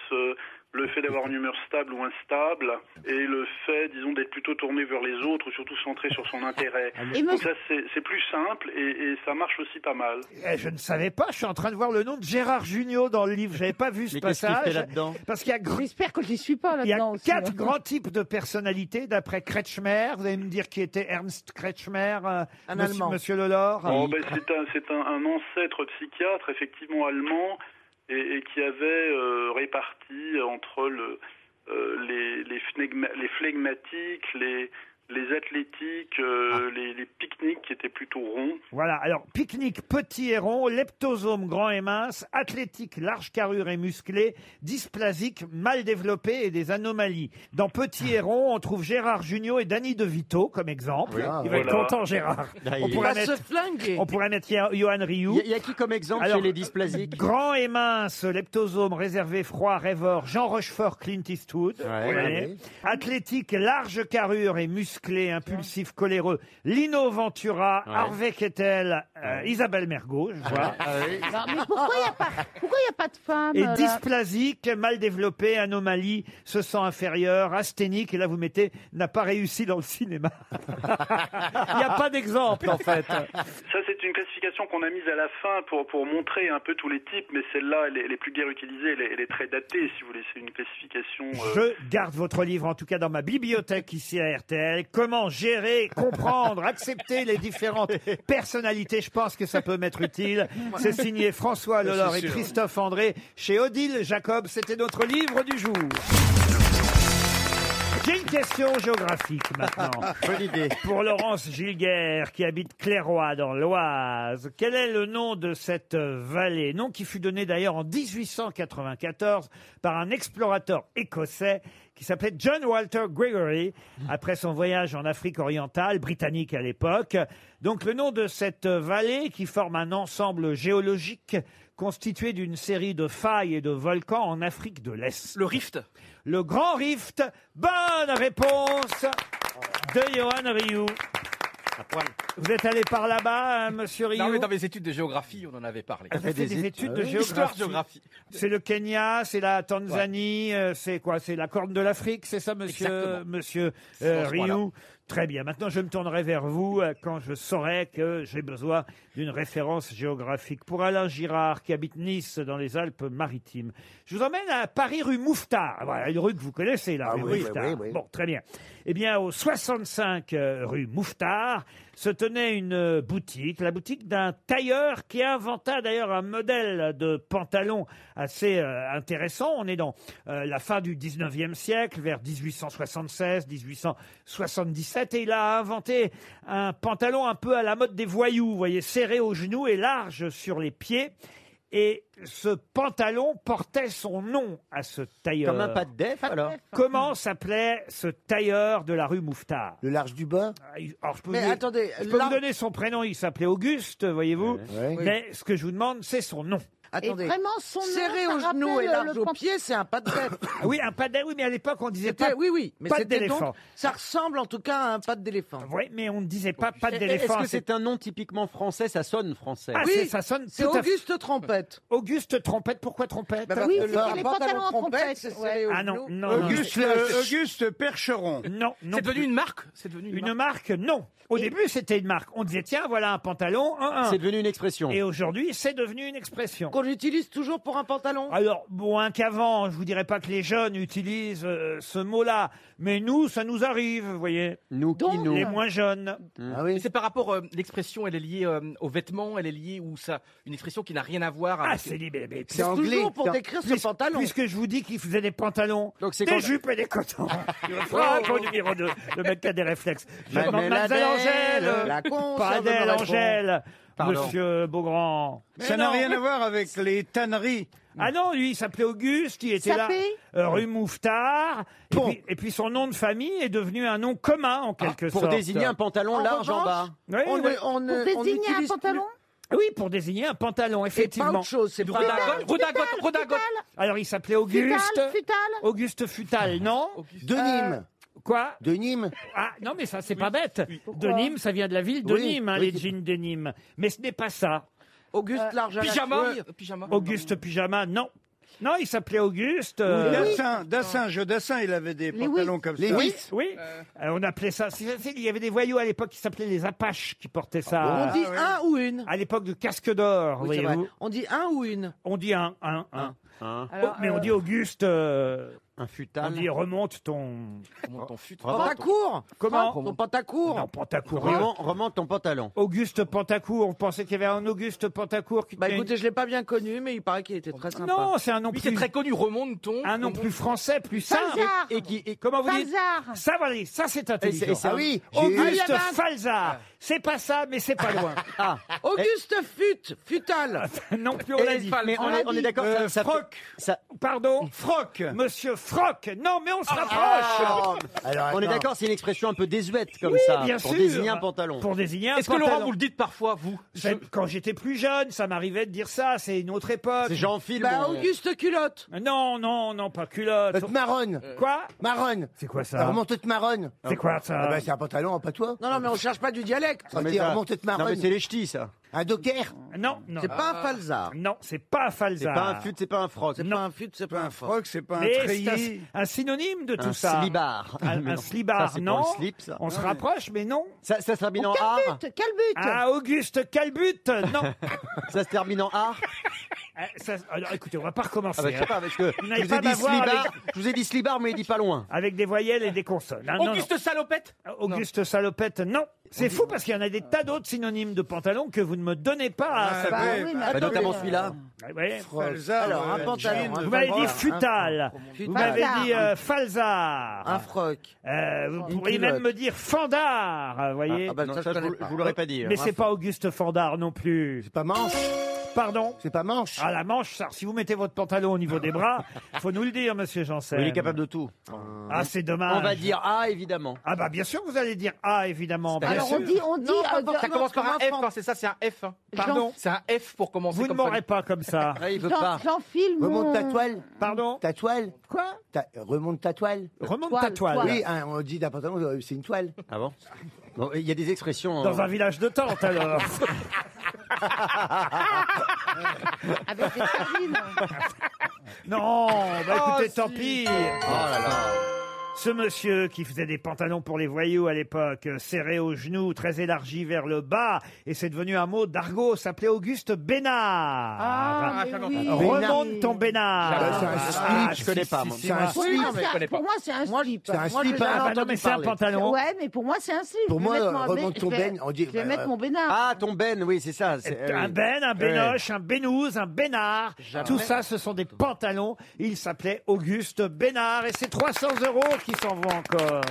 le fait d'avoir une humeur stable ou instable, et le fait, disons, d'être plutôt tourné vers les autres, surtout centré sur son intérêt. Donc ça, c'est plus simple, et ça marche aussi pas mal. Je ne savais pas, je suis en train de voir le nom de Gérard Jugnot dans le livre, j'avais pas vu ce passage. Parce qu'il y a J'espère que je n'y suis pas là-dedans. Il y a 4 grands types de personnalités, d'après Kretschmer. Vous allez me dire qui était Ernst Kretschmer, Allemand. Monsieur Lelore? C'est un ancêtre psychiatre, effectivement allemand, et qui avait réparti entre les flegmatiques, les athlétiques, les pique-niques qui étaient plutôt ronds. Voilà, alors pique-nique petit et rond, leptosome grand et mince, athlétique large carrure et musclé, dysplasique mal développé et des anomalies. Dans petit et rond, on trouve Gérard Jugnot et Danny DeVito comme exemple. Il va être content, Gérard. On pourrait mettre Johan Rioux. Il y a qui comme exemple chez les dysplasiques? Grand et mince, leptosome réservé froid rêveur, Jean Rochefort, Clint Eastwood. Athlétique large carrure et musclé, impulsif, coléreux, Lino Ventura, Harvey Kettel, Isabelle Mergo, je vois. Non, mais pourquoi il n'y a pas de femme? Et dysplasique, mal développé, anomalie, se sent inférieur, asthénique, et là vous mettez, n'a pas réussi dans le cinéma. Il n'y a pas d'exemple, en fait. Ça, c'est une classification qu'on a mise à la fin pour montrer un peu tous les types, mais celle-là, elle est plus bien utilisée, elle est très datée, si vous voulez, c'est une classification... Je garde votre livre, en tout cas, dans ma bibliothèque ici à RTL. Comment gérer, comprendre, accepter les différentes personnalités. Je pense que ça peut m'être utile. C'est signé François Lelore et Christophe André chez Odile Jacob. C'était notre livre du jour. J'ai une question géographique maintenant. Bonne idée. Pour Laurence Gilguerre, qui habite Clairoy dans l'Oise. Quel est le nom de cette vallée? Nom qui fut donné d'ailleurs en 1894 par un explorateur écossais qui s'appelait John Walter Gregory, après son voyage en Afrique orientale, britannique à l'époque. Donc le nom de cette vallée qui forme un ensemble géologique constitué d'une série de failles et de volcans en Afrique de l'Est. Le Rift. Le Grand Rift. Bonne réponse de Johan Rioux. Vous êtes allé par là-bas, hein, monsieur Rioux? Non, mais dans mes études de géographie, on en avait parlé. Vous avez fait des études de Histoire, géographie. géographie. C'est le Kenya, c'est la Tanzanie, c'est quoi? C'est la Corne de l'Afrique, c'est ça, monsieur Rioux? Voilà. Très bien. Maintenant, je me tournerai vers vous quand je saurai que j'ai besoin d'une référence géographique. Pour Alain Girard, qui habite Nice, dans les Alpes-Maritimes, je vous emmène à Paris, rue Mouffetard. Voilà, une rue que vous connaissez, la rue Mouffetard. oui. Bon, très bien. Eh bien, au 65 rue Mouffetard, se tenait une boutique, la boutique d'un tailleur qui inventa d'ailleurs un modèle de pantalon assez intéressant. On est dans la fin du 19e siècle, vers 1876, 1877, et il a inventé un pantalon un peu à la mode des voyous, vous voyez, serré aux genoux et large sur les pieds. Et ce pantalon portait son nom à ce tailleur. Comme un pas de def, alors. Comment s'appelait ce tailleur de la rue Mouffetard? Le large du bas. Alors, je peux, Mais vous, attendez, je peux vous donner son prénom, il s'appelait Auguste, voyez-vous. Ouais. Mais ce que je vous demande, c'est son nom. Attendez. Et vraiment, son nom, Serré ça aux genoux rappelle et large le aux pan- pieds, c'est un pas de tête. Ah oui, un pas d'éléphant, oui, mais à l'époque, on disait pas. Oui, mais patte c'était d'éléphant. donc, ça ressemble en tout cas à un pas d'éléphant. Oui, mais on ne disait pas patte Est-ce d'éléphant. que c'est un nom typiquement français? Ça sonne français. Ah, Oui, ça sonne C'est tout à fait. Auguste Trompette. Auguste Trompette, pourquoi Trompette? Bah, parce Oui, que c'était le les pantalon pantalons en trompette, c'est serré aux Ah non, genoux. non, non. Auguste Percheron. Non, non. C'est devenu plus. une marque? C'est devenu Une marque, non. Au début, c'était une marque. On disait, tiens, voilà un pantalon, C'est devenu une expression. Et aujourd'hui, c'est devenu une expression. Qu'on utilise toujours pour un pantalon. Alors, moins qu'avant, je vous dirais pas que les jeunes utilisent ce mot-là, mais nous, ça nous arrive, vous voyez. Nous qui nous. Les moins jeunes. Ah oui. Et c'est par rapport, l'expression, elle est liée aux vêtements, elle est liée ou ça, une expression qui n'a rien à voir Ah, avec. c'est libre. Mais C'est anglais. Toujours pour décrire ce pantalon. Puisque je vous dis qu'il faisait des pantalons, Donc c'est des quand- jupes et des cotons. Bravo, numéro 2, le mec qui a des réflexes. Je demande Mademoiselle Mademoiselle Angèle. La con, Pas ça Adèle, donne raison. Angèle. Pardon. Monsieur Beaugrand. Ça n'a rien à voir avec les tanneries. Ah non, lui, il s'appelait Auguste, il était là, Sapé rue Mouffetard. Et puis son nom de famille est devenu un nom commun, en quelque Pour sorte. désigner un pantalon En large en revanche, bas. Oui, On, oui. on, Pour on désigner un utilise pantalon Oui, pour désigner un pantalon, plus- et pas effectivement. autre chose. C'est pas Redingote. Alors, il s'appelait Auguste. Futal. Auguste Futal, non De Nîmes. Quoi De Nîmes. Ah, non, mais ça, c'est pas bête. De Nîmes, ça vient de la ville de Oui, Nîmes, hein, oui. les jeans de Nîmes. Mais ce n'est pas ça. Auguste large à la Pyjama. cheveux. Pyjama. Auguste Pyjama, non. Non, il s'appelait Auguste. Dassin, il avait des Les pantalons comme ça. Les Oui, vis. oui. On appelait ça. Il y avait des voyous à l'époque qui s'appelaient les Apaches qui portaient ça. On dit un ou une. À l'époque du casque d'or, Oui, c'est vrai. voyez-vous. On dit un ou une. On dit un. Hein. Alors, Mais on dit Auguste. Un On futal. dit remonte ton. Ton fut. Pantacourt. Comment Ton pantacourt. Non, Pantacourt. Remonte ton pantalon. Auguste Pantacourt. On pensait qu'il y avait un Auguste Pantacourt qui Bah tenait écoutez, je l'ai pas bien connu, mais il paraît qu'il était très une- sympa. Non, c'est un nom Oui, plus. c'est très connu. Remonte ton. Un nom plus français, plus simple. Falzar. Et comment vous dites Falzar. Ça, voilà, ça c'est intelligent. c'est- Ah oui. Auguste il y avait un- Falzar. C'est pas ça, mais c'est pas loin. Auguste Futal. non plus, on l'a dit. Mais on est d'accord. ça fait- Froc. ça- Pardon Froc. Monsieur Froc. Non, mais on se rapproche. Alors, On est attends. d'accord, c'est une expression un peu désuète comme Oui, ça. bien Pour sûr. désigner un pantalon. Pour désigner un Est-ce que Laurent, pantalon. vous le dites parfois, vous? Quand j'étais plus jeune, ça m'arrivait de dire ça. C'est une autre époque. C'est Jean-Phil. Bah bon. Auguste Culotte. Non, pas culotte. Marronne. Quoi Marronne. C'est quoi ça La remonte de marronne. C'est quoi ça Ah bah, c'est un pantalon en patois. Non, mais on cherche pas du dialecte. Ça mais dit ça- remonte de Non, mais marronne. c'est les ch'tis, ça. Un docker. Non. C'est pas un falzar. Non, c'est pas un C'est falzar. pas un fut, c'est pas un froc. C'est pas un fut, c'est pas un froc. Froc, c'est pas un Mais c'est treillis. un synonyme de tout Un ça. slibard. Un Mais non. slibard, Ça, c'est non. pour le slip, ça. On se rapproche, mais non. Ça se termine en Quel art. but Quel but Ah, Auguste Calbut, non. Ça se termine en art. Alors écoutez, on va pas recommencer. Ah bah, je sais pas, parce que Vous je n'avez vous pas ai dit d'avoir slibard, avec- je vous ai dit slibard, mais il dit pas loin. Avec des voyelles et des consonnes. Ah, non, Auguste Salopette. non. Auguste Salopette, non. C'est fou parce qu'il y en a des tas d'autres synonymes de pantalon que vous ne me donnez pas à Ah, savoir. Bah ouais. oui, mais Bah, attendez, notamment celui-là. Ouais. Falzar, Alors, un pantalon, jean, un Vous m'avez dit Voilà, futal. Vous m'avez Falzar. dit falzar. Un froc. Vous Une pourriez même culotte. me dire fandard, vous voyez. Ah bah Non, ça, ça, je je connais vous pas. l'aurais pas dit. Mais c'est pas Auguste Fandard non plus. C'est pas manche. Pardon? C'est pas manche. Ah, la manche, ça, si vous mettez votre pantalon au niveau des bras, faut nous le dire, monsieur Janssen. Il est capable de tout. Ah, c'est dommage. On va dire A, évidemment. Ah bah bien sûr que vous allez dire A, évidemment. Bien Alors sûr. on dit, Ça commence par un F, hein, c'est ça, c'est un F. hein. Pardon? C'est un F pour commencer. Vous ne comme m'aurez pas comme ça. Ah, il veut pas. j'enfile Remonte ta toile. Pardon? Ta toile. Quoi? Remonte ta toile. Remonte ta toile. Oui, hein, on dit d'un pantalon, c'est une toile. Ah bon? Bon, il y a des expressions. Dans un village de tente, alors. avec des sardines. Non, bah écoutez, tant si. pis. Oh là là. Ce monsieur qui faisait des pantalons pour les voyous à l'époque, serrés aux genoux, très élargis vers le bas, et c'est devenu un mot d'argot, s'appelait Auguste Bénard. Ah, mais oui. Remonte ton Bénard. C'est un slip. Je connais pas, moi. C'est un Pour slip. moi, je connais pas. pour moi, c'est un slip. C'est un Moi, slip. j'ai hein. jamais Ah bah non, mais c'est un pantalon. Ouais, mais pour moi, c'est un slip. Pour Je vais moi, mettre mon remonte ton je vais- ben, on dit- Je vais mettre mon bénard. Ah, ton Ben, oui, c'est ça. c'est- Un oui. ben, un bénoche, un bénouse, un bénard. Tout ça, ce sont des pantalons. Il s'appelait Auguste Bénard. Et c'est 300 € qui s'en vont encore.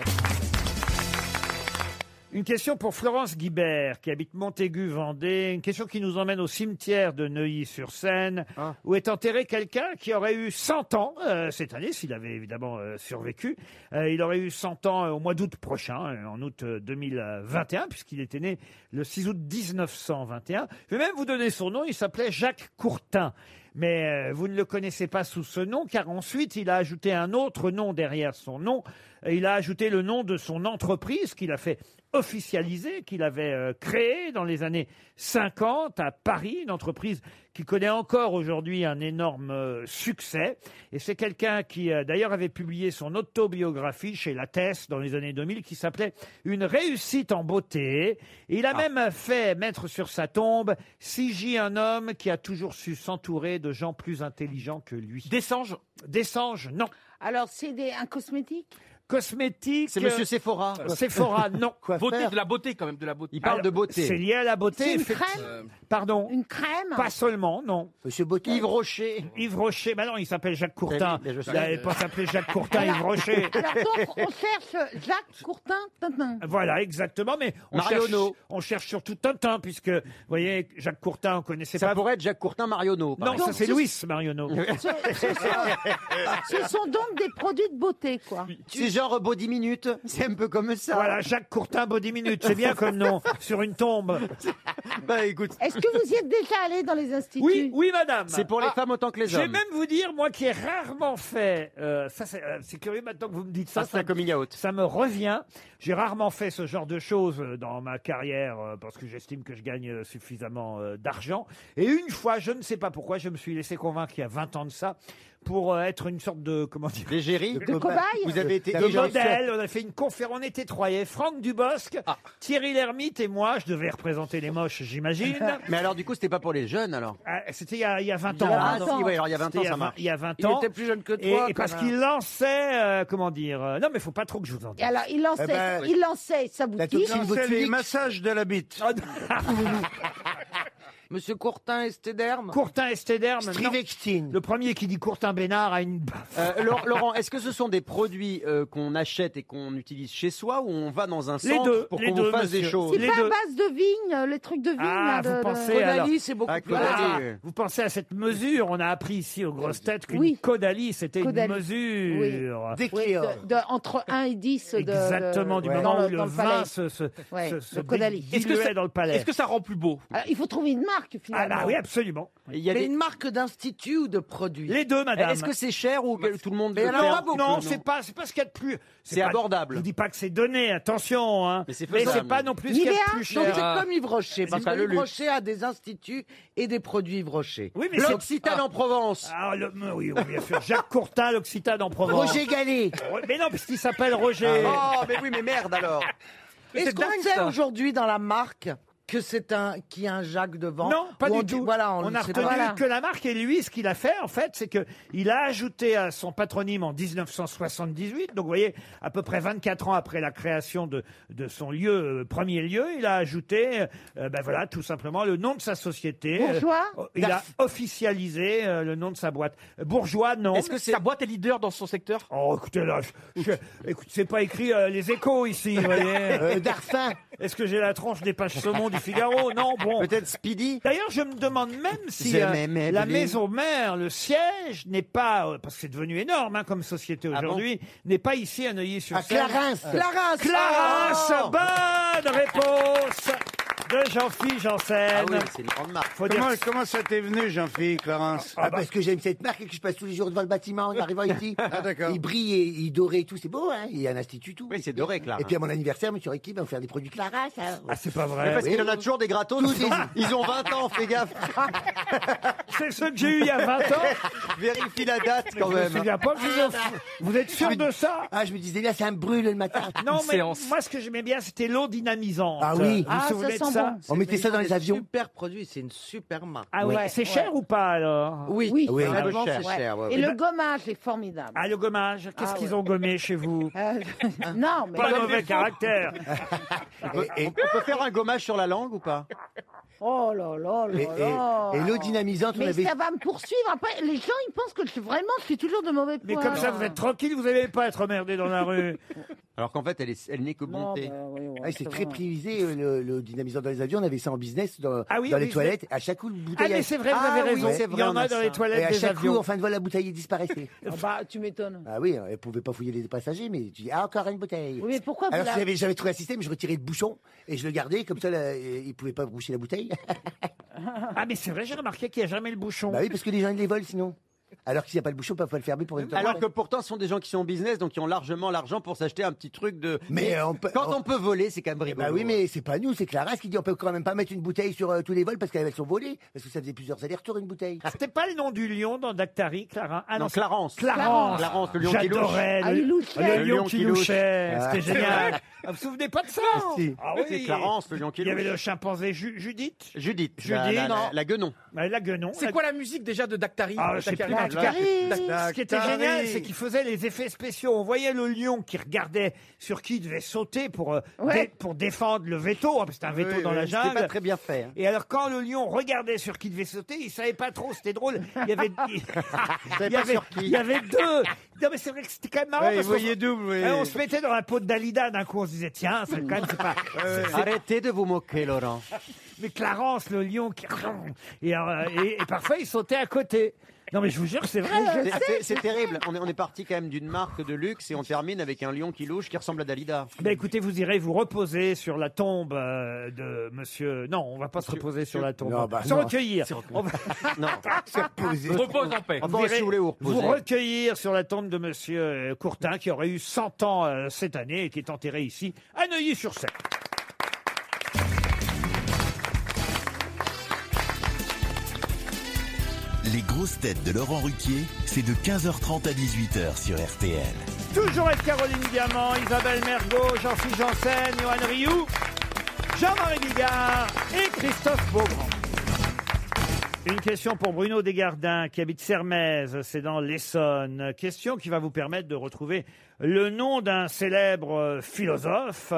Une question pour Florence Guibert, qui habite Montaigu, Vendée. Une question qui nous emmène au cimetière de Neuilly-sur-Seine, où est enterré quelqu'un qui aurait eu 100 ans cette année, s'il avait évidemment survécu. Il aurait eu 100 ans au mois d'août prochain, en août 2021, puisqu'il était né le 6 août 1921. Je vais même vous donner son nom, il s'appelait Jacques Courtin. Mais vous ne le connaissez pas sous ce nom, car ensuite il a ajouté un autre nom derrière son nom. Il a ajouté le nom de son entreprise qu'il a fait officialiser, qu'il avait créée dans les années 50 à Paris, une entreprise qui connaît encore aujourd'hui un énorme succès. Et c'est quelqu'un qui d'ailleurs avait publié son autobiographie chez Lattès dans les années 2000 qui s'appelait « Une réussite en beauté ». Et il a même fait mettre sur sa tombe « Si j'y un homme qui a toujours su s'entourer de gens plus intelligents que lui ». Dessange. Dessange, non. Alors, c'est un cosmétique? Cosmétique. C'est Monsieur Sephora. Sephora, non. Beauté, de la beauté quand même, de la beauté. Il parle de beauté. C'est lié à la beauté. C'est une effectivement. crème? Pardon. Une crème? Pas seulement, non. Monsieur Beauté. Yves Rocher. Yves Rocher, bah non, il s'appelle Jacques Courtin. Mais je sais. Il n'allait pas s'appeler Jacques Courtin, Yves Rocher. Alors donc, on cherche Jacques Courtin Tintin. Voilà, exactement, mais on cherche surtout Tintin, puisque, vous voyez, Jacques Courtin, on connaissait Ça pas. pourrait être Jacques Courtin Marionneau. par Non, exemple. ça c'est Louis Marionneau. Ce sont donc des produits de beauté, quoi. C'est genre Body Minute. C'est un peu comme ça. Voilà, Jacques Courtin Body Minute, c'est bien comme nom, sur une tombe. Bah écoute. Est-ce que vous y êtes déjà allé dans les instituts? Oui, oui, madame. C'est pour les femmes autant que les Je vais hommes. même vous dire, moi qui ai rarement fait, ça c'est curieux maintenant que vous me dites ça, C'est un coming out. ça me revient. J'ai rarement fait ce genre de choses dans ma carrière parce que j'estime que je gagne suffisamment d'argent. Et une fois, je ne sais pas pourquoi, je me suis laissé convaincre il y a 20 ans de ça pour être une sorte de, comment dire, L'égérie. De cobaye? Vous avez été de égérie. modèle. On a fait une conférence, on était trois. Il y avait Franck Dubosc, Thierry Lhermitte et moi. Je devais représenter les moches, j'imagine. Mais alors du coup, c'était pas pour les jeunes alors. C'était il y a 20 ans. Ah hein. si, ouais, alors il y a 20 ans, ça marche. Il y a 20 Il ans. était plus jeune que Et, toi. et parce connard. qu'il lançait, comment dire, non mais il faut pas trop que je vous en Et dise. alors, il lançait, Eh ben, il lançait sa boutique. toxine C'est les botulique. massages de la bite. Monsieur Courtin Estéderme. Courtin Estéderme, non. Strivextine. Le premier qui dit Courtin Bénard a une baffe. Laurent, est-ce que ce sont des produits qu'on achète et qu'on utilise chez soi ou on va dans un Les centre deux, pour les qu'on deux, vous fasse des monsieur. choses C'est les pas deux. à base de vigne, les trucs de vigne. Ah, là, vous pensez de- alors. Caudalie, c'est beaucoup Ah, plus Caudalie. rare. Vous pensez à cette mesure. On a appris ici aux grosses têtes qu'une Oui. caudalie, c'était une Caudalie. mesure. Oui, Décléor. entre 1 et 10 de... Exactement, du Ouais. moment dans où le palais. vin se Ouais, se le caudalie. diluait dans le palais. Est-ce que ça rend plus beau? Alors, il faut trouver une marque, Ah finalement. bah oui, absolument. Il y a C'est des- une marque d'institut ou de produit? Les deux, madame. Est-ce que c'est cher ou que tout le monde Mais peut alors, faire pas beaucoup, non, non. c'est pas ce qu'il y a de plus. C'est pas- abordable. Je vous dis pas que c'est donné, attention, hein. Mais c'est Mais faisable. c'est pas non plus ce qu'il y a Nivea, de plus Donc cher. c'est comme Yves Rocher, parce pas que le Yves luxe. Rocher a des instituts et des produits Yves Rocher. Oui, mais c'est L'Occitane en Provence. ah, oui, oui, bien sûr. Jacques Courtin, l'Occitane en Provence. Roger Gallet. Mais non, puisqu'il s'appelle Roger. Oh, mais oui, mais merde alors. Est-ce qu'on dingue, sait ça. aujourd'hui dans la marque que c'est qu'il y a un Jacques devant? Non, pas Ou on du dit- tout. Voilà, on ne a sait retenu pas. que la marque et lui, ce qu'il a fait, en fait, c'est que il a ajouté à son patronyme en 1978. Donc, vous voyez, à peu près 24 ans après la création de son lieu, premier lieu, il a ajouté, ben voilà, tout simplement le nom de sa société. Bourgeois Il a officialisé le nom de sa boîte. Bourgeois, non. Est-ce que sa boîte est leader dans son secteur? Oh, écoutez, là, écoute, c'est pas écrit les échos ici, vous voyez. Darphin. Est-ce que j'ai la tronche des pages saumon du Figaro? Non, bon. Peut-être Speedy. D'ailleurs, je me demande même si Je m'aimais la Blé. maison mère, le siège, n'est pas, parce que c'est devenu énorme hein, comme société aujourd'hui, n'est pas ici à Neuilly-sur-Seine. À Clarins. Clarins, Oh. bonne réponse de Jean-Philippe Janssen. Ah oui, c'est une grande marque. Faut dire Comment ça t'est venu, Jean-Philippe Clarence? Parce que j'aime cette marque et que je passe tous les jours devant le bâtiment en arrivant ici. Ah, d'accord. Il brille et il doré et tout, c'est beau, hein. Il y a un institut tout. Oui, c'est doré, Clarins. Et puis à mon anniversaire, monsieur Ricky va me faire des produits Clarins. Hein. Ah, c'est pas Mais vrai. parce qu'il en a toujours des gratos. Ils ont 20 ans, fais gaffe. C'est ceux que j'ai eu il y a 20 ans. Vérifie la date quand Je me même. souviens pas. Vous êtes sûr de ça? Ah, je me disais, là, ça me brûle le matin. Non, mais séance. moi, ce que j'aimais bien, c'était l'eau dynamisante. Ah oui. Vous vous souvenez de ça? On mettait ça dans les avions. Super produit, c'est une super marque. Ah oui, Ouais, c'est cher ou pas alors? Oui, Oui. Oui. vraiment, cher. c'est cher. ouais, Et ouais. le gommage est formidable. Ah, le gommage. Qu'est-ce qu'ils ouais. ont gommé chez vous? Non, mais Pas de mauvais caractère. On peut faire un gommage sur la langue ou pas? oh là là là là. Et l'eau dynamisante, on Mais avait. ça va me poursuivre. Après, les gens, ils pensent que je suis toujours de mauvais poids. Mais comme ça, vous êtes tranquille, vous n'allez pas être emmerdé dans la rue. Alors qu'en fait, elle n'est que Non, bonté. bah, oui, ouais, Ah, c'est très vrai. prisé, le dynamisant dans les avions. On avait ça en business dans, Ah oui, dans oui, les toilettes. À chaque coup, le Ah, bouteille. mais c'est vrai, vous Ah avez oui, raison. c'est Il vrai, y en on a a dans ça. les Et toilettes à des chaque coup, avions. en fin de vol, la bouteille disparaissait. Ah bah, tu m'étonnes. Ah oui, elle pouvait pas fouiller les passagers, mais tu dis, ah, encore une bouteille. Oui, mais pourquoi vous Alors, la- j'avais trouvé un système, je retirais le bouchon et je le gardais, comme ça, là, il pouvait pas boucher la bouteille. Ah, mais c'est vrai, j'ai remarqué qu'il n'y a jamais le bouchon. Bah oui, parce que les gens, ils les volent sinon. Alors que s'il n'y a pas le bouchon, ils peuvent pas le fermer pour une Alors que pourtant, ce sont des gens qui sont en business, donc qui ont largement l'argent pour s'acheter un petit truc de. Mais on peut- quand on peut voler, c'est quand même rigolo. Bah oui, mais c'est pas nous, c'est Clarence qui dit on peut quand même pas mettre une bouteille sur tous les vols parce qu'elles sont volées. Parce que ça faisait plusieurs allers-retours une bouteille. C'était pas le nom du lion dans Dactari, Clara? Ah Non, Clarence. Clarence. Clarence, le lion qui louche. J'adorais Ah, il louchait. le lion qui louchait. Ah. C'était C'est génial. Ah, vous vous souvenez pas de ça? Si. Ah C'est Clarence, le lion qui Il y avait louche. le chimpanzé Judith. Judith. Judith, non. La guenon. La guenon. C'est quoi la musique déjà de Dactari? Ah, je sais plus. En tout cas, ce qui était génial, c'est qu'il faisait les effets spéciaux. On voyait le lion qui regardait sur qui il devait sauter pour défendre le veto, hein, parce que c'était un veto dans la C'était jungle. pas très bien fait. hein. Et alors, quand le lion regardait sur qui devait sauter, il savait pas trop. C'était drôle. Il y avait, il y avait deux. Non, mais c'est vrai que c'était quand même marrant. Ouais, parce vous voyez double, oui. on se mettait dans la peau de Dalida. D'un coup, on se disait, tiens, c'est quand même, c'est pas. Arrêtez de vous moquer, Laurent. Mais Clarence, le lion qui. Et parfois, il sautait à côté. Non, mais je vous jure, c'est vrai. C'est terrible. On est parti quand même d'une marque de luxe et on termine avec un lion qui louche qui ressemble à Dalida. Ben écoutez, vous irez vous reposer sur la tombe de monsieur. Non, on va pas se reposer sur la tombe. Non, bah se non. recueillir. On va Non. Repose en paix. Enfin, si vous voulez vous vous reposer. recueillir sur la tombe de monsieur Courtin, qui aurait eu 100 ans cette année et qui est enterré ici, à Neuilly-sur-Seine. Les grosses têtes de Laurent Ruquier, c'est de 15h30 à 18h sur RTL. Toujours avec Caroline Diamant, Isabelle Mergo, Jean-Philippe Janssen, Johan Rioux, Jean-Marie Bigard et Christophe Beaugrand. Une question pour Bruno Desgardins qui habite Sermaises, c'est dans l'Essonne. Question qui va vous permettre de retrouver le nom d'un célèbre philosophe.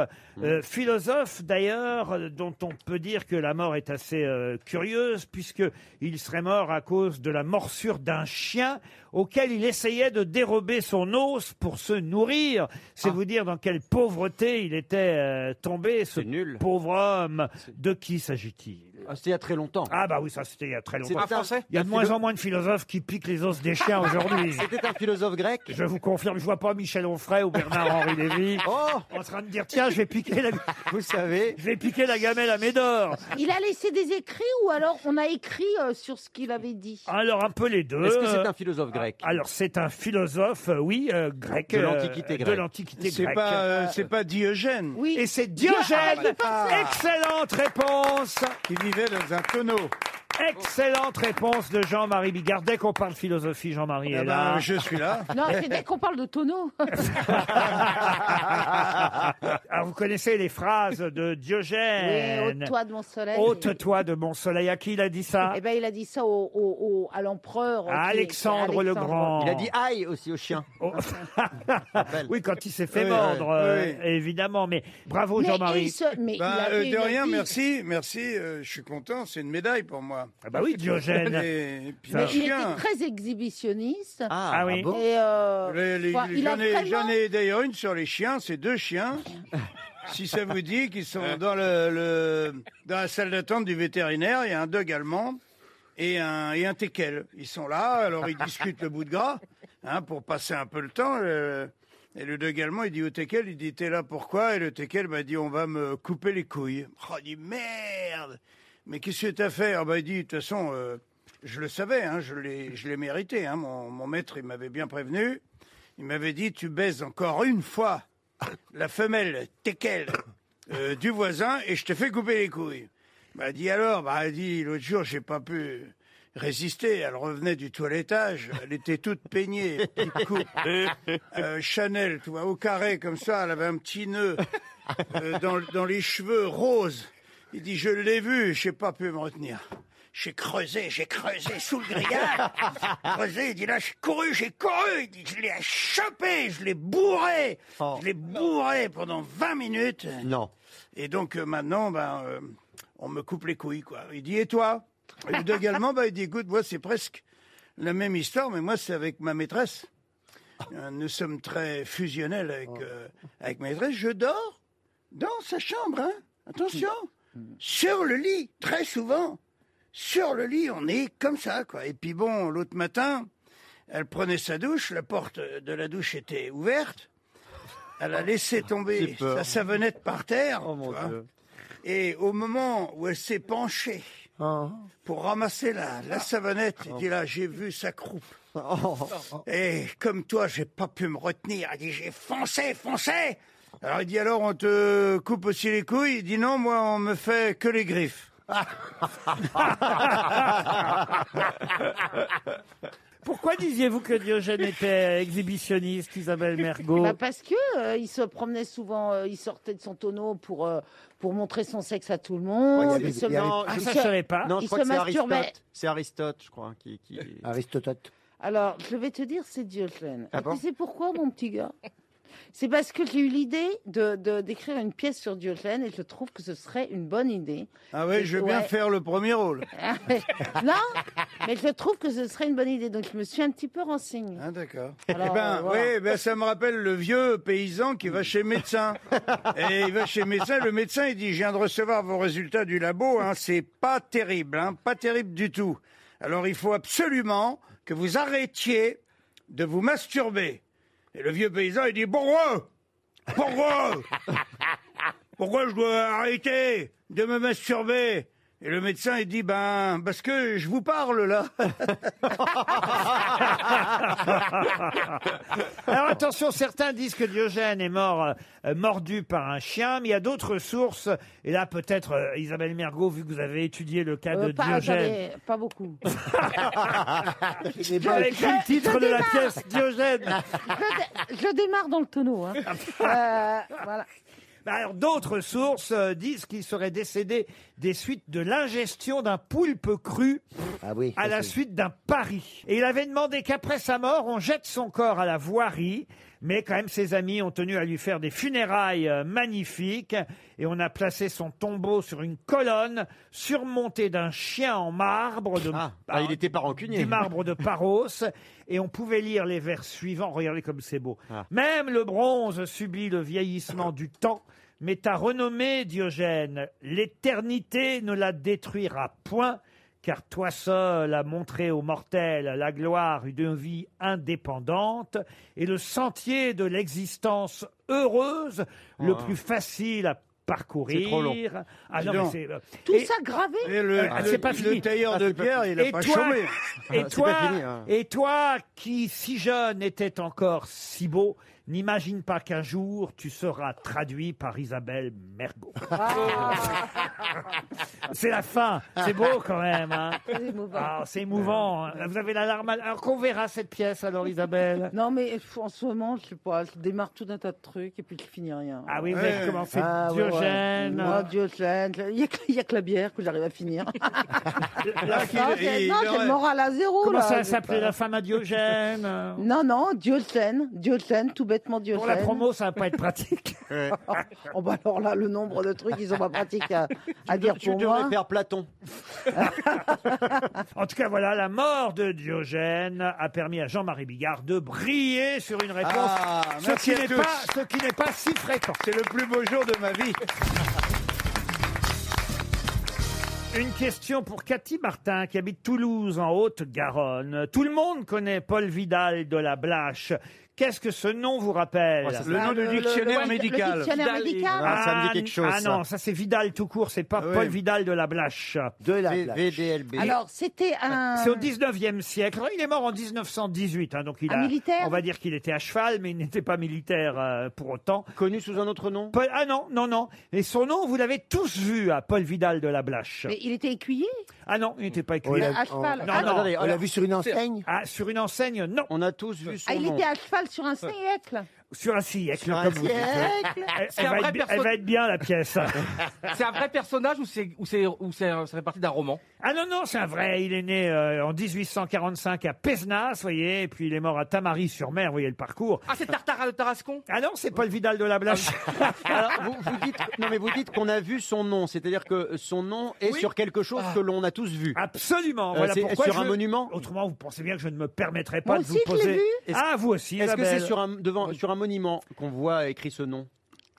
Philosophe d'ailleurs dont on peut dire que la mort est assez curieuse puisqu'il serait mort à cause de la morsure d'un chien auquel il essayait de dérober son os pour se nourrir. C'est vous dire dans quelle pauvreté il était tombé, ce pauvre homme. De qui s'agit-il? C'était il y a très longtemps. Ah bah oui, ça c'était il y a très longtemps. C'était un Français. Il y a de moins en moins de philosophes qui piquent les os des chiens aujourd'hui. C'était un philosophe grec. Je vous confirme, je vois pas Michel Onfray ou Bernard-Henri Lévy en train de dire tiens, je vais piquer vous savez, je vais piquer la gamelle à Médor. Il a laissé des écrits ou alors on a écrit sur ce qu'il avait dit? Alors un peu les deux. Est-ce que c'est un philosophe grec? Alors c'est un philosophe, oui, grec. De l'Antiquité grecque. De l'Antiquité grecque. C'est pas Diogène. Oui. Et c'est Diogène. Excellente réponse. Il vivait dans un tonneau. Excellente réponse de Jean-Marie Bigard. Dès qu'on parle philosophie, Jean-Marie est là. Je suis là. Non, c'est dès qu'on parle de tonneau. Alors, vous connaissez les phrases de Oui, Diogène. ôte-toi de mon soleil. Ôte-toi de mon soleil. À qui il a dit ça? Eh ben, il a dit ça à l'empereur. À Alexandre le Grand. Il a dit aïe aussi au chien. Oh. Oui, quand il s'est fait Oui, mordre, oui. évidemment. Mais bravo, Mais Jean-Marie. il avait de une rien, vie. merci. Je suis content, c'est une médaille pour moi. Ah bah oui, Diogène. Et puis Mais un il chien. était très exhibitionniste. Ah oui. Et, enfin, il a J'en vraiment- ai d'ailleurs une sur les chiens, c'est 2 chiens. Si ça vous dit qu'ils sont dans dans la salle d'attente du vétérinaire, il y a un dog allemand et un teckel. Ils sont là, alors ils discutent le bout de gras, pour passer un peu le temps. Et le dog allemand, il dit au teckel, il dit, t'es là pourquoi? Et le teckel m'a dit, on va me couper les couilles. Oh, il dit, merde! Mais qu'est-ce que t'as fait? Il dit, de toute façon, je le savais, je l'ai mérité. Mon maître, il m'avait bien prévenu. Il m'avait dit, tu baises encore une fois la femelle teckel du voisin et je te fais couper les couilles. Il dit alors, l'autre jour, j'ai pas pu résister. Elle revenait du toilettage, elle était toute peignée, petite coupe, Chanel, tu vois, au carré comme ça, elle avait un petit nœud dans les cheveux roses. Il dit, je l'ai vu, j'ai pas pu me retenir. J'ai creusé sous le grillage. Creusé, il dit là, j'ai couru. Il dit, je l'ai chopé, je l'ai bourré. Je l'ai bourré pendant 20 minutes. Non. Et donc maintenant, on me coupe les couilles, quoi. Il dit, et toi? Et le dog allemand, il dit, écoute, moi, c'est presque la même histoire, mais moi, c'est avec ma maîtresse. Nous sommes très fusionnels avec ma maîtresse. Je dors dans sa chambre, attention. Sur le lit, très souvent. Sur le lit, on est comme ça, quoi. Et puis bon, l'autre matin, elle prenait sa douche, la porte de la douche était ouverte. Elle a laissé tomber sa savonnette par terre. Oh mon Dieu. Et au moment où elle s'est penchée pour ramasser la savonnette, il dit là, j'ai vu sa croupe. Et comme toi, j'ai pas pu me retenir. Elle dit, j'ai foncé. Alors il dit, alors on te coupe aussi les couilles? Il dit, non, moi, on me fait que les griffes. Pourquoi disiez-vous que Diogène était exhibitionniste, Isabelle Mergo? Parce que il se promenait souvent, il sortait de son tonneau pour montrer son sexe à tout le monde. ça, je ne savais pas. Non, je crois que c'est Aristote. C'est Aristote, je crois. Aristote. Alors, je vais te dire, c'est Diogène. Ah bon? Tu sais pourquoi, mon petit gars? C'est parce que j'ai eu l'idée d'écrire une pièce sur Diogène et je trouve que ce serait une bonne idée. Ah oui, je veux bien faire le premier rôle. Non, mais je trouve que ce serait une bonne idée. Donc je me suis un petit peu renseignée. Ah d'accord. Alors, Oui, ça me rappelle le vieux paysan qui va chez le médecin. Et il va chez le médecin, il dit, je viens de recevoir vos résultats du labo, c'est pas terrible, pas terrible du tout. Alors il faut absolument que vous arrêtiez de vous masturber. Et le vieux paysan, il dit, pourquoi je dois arrêter de me masturber? Et le médecin, il dit, parce que je vous parle, là. Alors attention, certains disent que Diogène est mort mordu par un chien, mais il y a d'autres sources. Et là, peut-être, Isabelle Mergo, vu que vous avez étudié le cas de Diogène. Pas beaucoup. J'ai écrit le titre de la pièce, Diogène. Je démarre dans le tonneau. Voilà. Alors, d'autres sources disent qu'il serait décédé des suites de l'ingestion d'un poulpe cru à la suite d'un pari. Et il avait demandé qu'après sa mort, on jette son corps à la voirie. Mais quand même, ses amis ont tenu à lui faire des funérailles magnifiques. Et on a placé son tombeau sur une colonne surmontée d'un chien en marbre. Il était pas rancunier. Du marbre de Paros. Et on pouvait lire les vers suivants. Regardez comme c'est beau. Même le bronze subit le vieillissement du temps. Mais ta renommée, Diogène, l'éternité ne la détruira point. Car toi seul as montré aux mortels la gloire d'une vie indépendante et le sentier de l'existence heureuse, le plus facile à parcourir. C'est trop long. Tout ça gravé. C'est pas fini. Le tailleur de pierre, il a pas chômé. Et toi, qui si jeune était encore si beau, n'imagine pas qu'un jour tu seras traduit par Isabelle Mergo. C'est la fin. C'est beau quand même. C'est émouvant. Vous avez la larme. Alors qu'on verra cette pièce alors, Isabelle. Non, mais en ce moment, je sais pas, je démarre tout un tas de trucs et puis je finis rien. Ah oui, vous avez commencé Diogène. Diogène. Il y a que la bière que j'arrive à finir. J'ai le moral à zéro. Comment là, ça s'appelait la femme à Diogène? Non, Diogène, tout bête. vêtements Diogène. Pour la promo, ça va pas être pratique. Oh bah alors là, le nombre de trucs, ils sont pas pratiques à dire Tu pour devrais moi. faire Platon. En tout cas, voilà, la mort de Diogène a permis à Jean-Marie Bigard de briller sur une réponse, Ah, merci à tous. ce qui n'est pas si fréquent. C'est le plus beau jour de ma vie. Une question pour Cathy Martin, qui habite Toulouse, en Haute-Garonne. Tout le monde connaît Paul Vidal de la Blache. Qu'est-ce que ce nom vous rappelle? Le nom du dictionnaire médical. Le dictionnaire médical. Ça me dit quelque chose. Ah non, ça c'est Vidal tout court, c'est pas Ah oui. Paul Vidal de la Blache. De la blague. VDLB. Alors, c'était un... C'est au 19e siècle. Il est mort en 1918, hein, donc il Un militaire. on va dire qu'il était à cheval, mais il n'était pas militaire pour autant. Connu sous un autre nom. Ah non, non, non. Et son nom, vous l'avez tous vu à Paul Vidal de la Blache. Mais il était écuyer. Ah non, il n'était pas On écuyer. l'a- À cheval. Non, Ah, non. Attendez, On l'a vu sur une enseigne. Ah, sur une enseigne, non. On a tous vu son Ah, il nom. était à cheval sur un siècle. Sur un siècle, Sur un comme vous dites. Siècle. C'est un vrai Elle va être bien, la pièce. C'est un vrai personnage ou ça fait partie d'un roman? Ah non, non, c'est un vrai. Il est né en 1845 à Pézenas, vous voyez, et puis il est mort à Tamaris-sur-Mer, vous voyez le parcours. Ah, c'est Tartare de Tarascon? Ah non, c'est Paul Vidal de la Blache. Alors, vous dites qu'on a vu son nom, c'est-à-dire que son nom est Oui. sur quelque chose que l'on a tous vu. Absolument. Voilà c'est pourquoi sur je- un monument. Autrement, vous pensez bien que je ne me permettrai pas Moi de vous aussi, je l'ai poser. vu. Ah, vous aussi, Est-ce que Isabelle. c'est sur un monument qu'on voit écrit ce nom?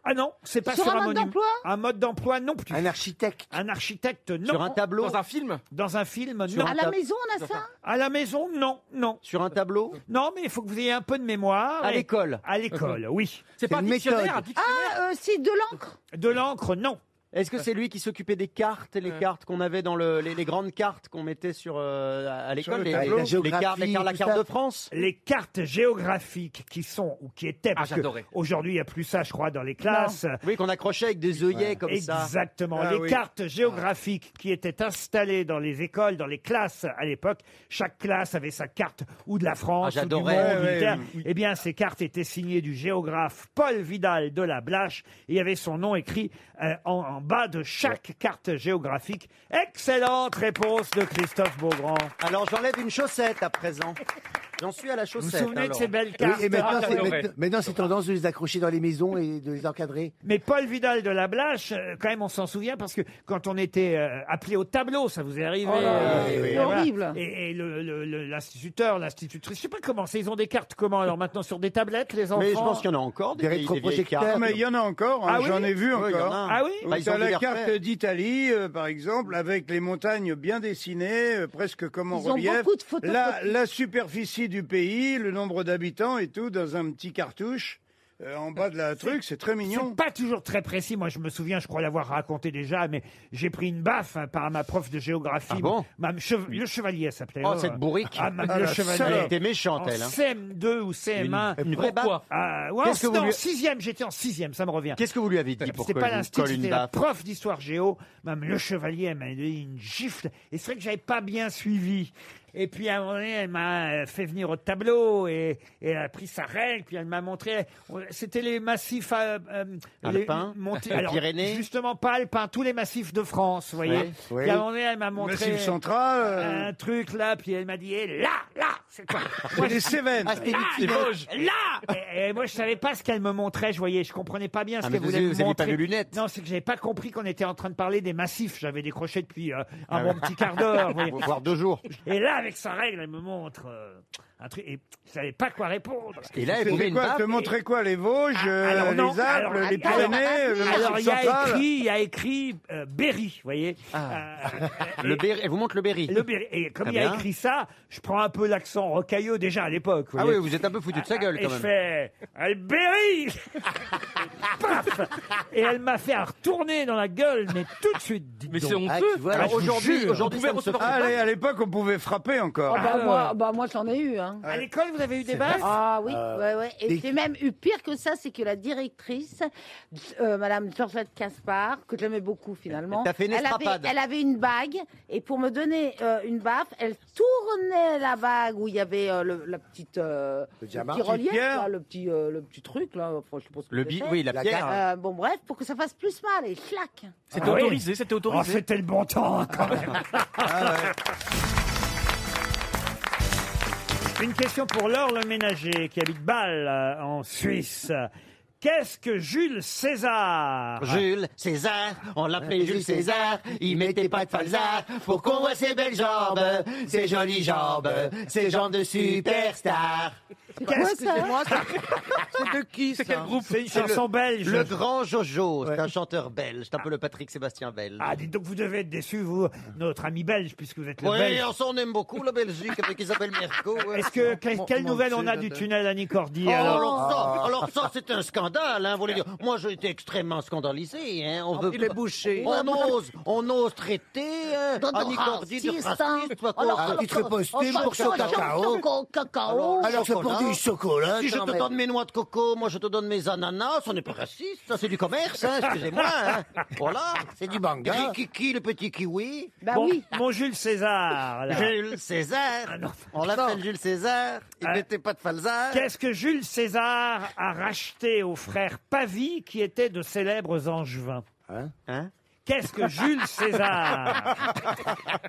Ah non, c'est pas Sur sur un un mode monument. d'emploi Un mode d'emploi non plus. Un architecte. Un architecte non. Sur un tableau? Dans un film? Dans un film Sur non. À la maison, on a ça. À la maison non, non. Sur un tableau? Non, mais il faut que vous ayez un peu de mémoire. À Et- l'école? À l'école, oui. C'est pas un une dictionnaire, méthode. un dictionnaire? C'est de l'encre. De l'encre, non. Est-ce que c'est lui qui s'occupait des cartes, les cartes qu'on avait dans les grandes cartes qu'on mettait à l'école, le les, tableau. les géographie, cartes, la tout carte ça. de France? Les cartes géographiques qui sont, ou qui étaient, parce que j'adorais. aujourd'hui il n'y a plus ça, je crois, dans les classes. Oui, qu'on accrochait avec des œillets comme ça. Exactement. Ah les oui. cartes géographiques qui étaient installées dans les écoles, dans les classes à l'époque, chaque classe avait sa carte ou de la France, Ah, ou du monde, j'adorais. ou Ouais, du terre. ouais. Eh bien, ces cartes étaient signées du géographe Paul Vidal de la Blache et il y avait son nom écrit en bas de chaque carte géographique. Excellente réponse de Christophe Beaugrand. Alors j'enlève une chaussette à présent. J'en suis à la Vous vous chaussette. souvenez de alors. ces belles Oui, cartes et maintenant, j'adorais. maintenant, c'est tendance de les accrocher dans les maisons et de les encadrer. Mais Paul Vidal de la Blache, quand même, on s'en souvient parce que quand on était appelé au tableau, ça vous est arrivé. Oh là là, et c'est voilà. horrible. Et l'instituteur, l'institutrice, je sais pas comment c'est. Ils ont des cartes comment alors maintenant sur des tablettes, les enfants. Mais je pense qu'il y en a encore Des vieilles rétroprojecteurs. cartes. Mais il y en a encore, hein, Ah oui j'en ai vu Oui, il y en encore. a. Ah oui. Bah, ils ont T'as dû la les carte refaire. d'Italie, par exemple, avec les montagnes bien dessinées, presque comme en Ils ont relief. beaucoup de photocopies. La superficie du pays, le nombre d'habitants et tout, dans un petit cartouche, en bas de la truc, c'est très mignon. C'est pas toujours très précis. Moi, je me souviens, je crois l'avoir raconté déjà, mais j'ai pris une baffe par ma prof de géographie. Ah bon Le Chevalier s'appelait. Oh, cette bourrique. Ah, Mme Ah, Le la Chevalier. salope. Elle était méchante, En elle. hein. CM2 ou CM1. Une vraie baffe. Pourquoi? Ouais, Qu'est-ce que vous non, lui- en sixième, j'étais en sixième, ça me revient. Qu'est-ce que vous lui avez dit pour C'était que pas je vous l'institut, colle une c'était la baffe? prof d'histoire géo. Même Le Chevalier, elle m'a donné une gifle. Et c'est vrai que j'avais pas bien suivi. Et puis à un moment donné, elle m'a fait venir au tableau et elle a pris sa règle, puis elle m'a montré. C'était les massifs Alpins, Pyrénées. justement pas alpins, tous les massifs de France, vous voyez. Oui, oui. Puis à un moment donné, elle m'a montré Massif central, un truc là, puis elle m'a dit là, c'est quoi? c'est les Cévennes. Ah, c'était Là, les là, Vosges. et moi je savais pas ce qu'elle me montrait, je voyais, je comprenais pas bien ce Ah, qu'elle mais voulait me vous aviez pas montrer. de lunettes. Non, c'est que j'avais pas compris qu'on était en train de parler des massifs. J'avais décroché depuis un Ah bon ouais. petit quart d'heure. vous voyez. Voire 2 jours. Et là, avec sa règle, elle me montre un truc et je savais pas quoi répondre. Et là, elle pouvait C'était une quoi? baffe. Te montrer quoi? Les Vosges, Alors, non, les Alpes, alors, les alors, Pyrénées, le Alors, Massif central? il y a écrit Berry, vous voyez. Le Berry, elle vous montre le Berry. Le Berry. Et comme Très il y a bien. écrit ça, je prends un peu l'accent rocailleux déjà à l'époque. Ah oui, vous êtes un peu foutu de sa gueule Et quand je même. fais Berry Paf. Et elle m'a fait un retourner dans la gueule, mais tout de suite. dites Mais donc. c'est Ah, honteux. tu vois, Alors je vous aujourd'hui, jure. aujourd'hui, ça ne se fait Ah, pas. à l'époque, on pouvait frapper encore. Moi, j'en ai eu. Hein. À l'école, vous avez eu des baffes? Ah oui, ouais. Et des- j'ai même eu pire que ça, c'est que la directrice, Madame Georgette Caspar, que j'aimais beaucoup finalement, T'as fait une estrapade. elle avait une bague, et pour me donner une baffe, elle tournait la bague où il y avait la petite, le diamant. petit relief, pierre. là, le petit truc, là, enfin, je sais pas ce que Le c'était. oui, la La pierre. gare. Bon, bref, pour que ça fasse plus mal, et schlac. C'était Ah oui. autorisé, c'était Oh, autorisé. c'était le bon temps, hein, quand même. Une question pour Laure Le Ménager, qui habite Bâle, en Suisse. Qu'est-ce que Jules César? Jules César, on l'appelait Jules César, il mettait pas de falzar pour qu'on voit ses belles jambes, ses jolies jambes, ses jambes de superstar. Excusez-moi, c'est de qui ça? C'est quel groupe? C'est une chanson belge. Le grand Jojo, c'est un chanteur belge, c'est un peu le Patrick Sébastien belge. Ah, dites donc, vous devez être déçu, vous, notre ami belge, puisque vous êtes le Oui, belge. on aime beaucoup la Belgique avec Isabelle Mergo. Est-ce que, quelle nouvelle on a du tunnel à Nicordi, alors? Alors ça, c'est un scandale, hein, vous voulez dire. Moi, j'ai été extrêmement scandalisé, hein. Il est bouché. On ose traiter Annie Cordy de raciste. Un titre posthume pour son cacao. Alors c'est pour du chocolat. Si je te donne mes noix de coco, moi je te donne mes ananas, on n'est pas raciste, ça c'est du commerce, hein, excusez-moi. Hein. Voilà. C'est du banga. Kiki, le petit kiwi. Bah Bon, oui. mon Jules César, là. Jules César. On l'appelle Jules César. Il n'était pas de falzar. Qu'est-ce que Jules César a racheté aux frères Pavie, qui étaient de célèbres angevins? Hein? Qu'est-ce que Jules César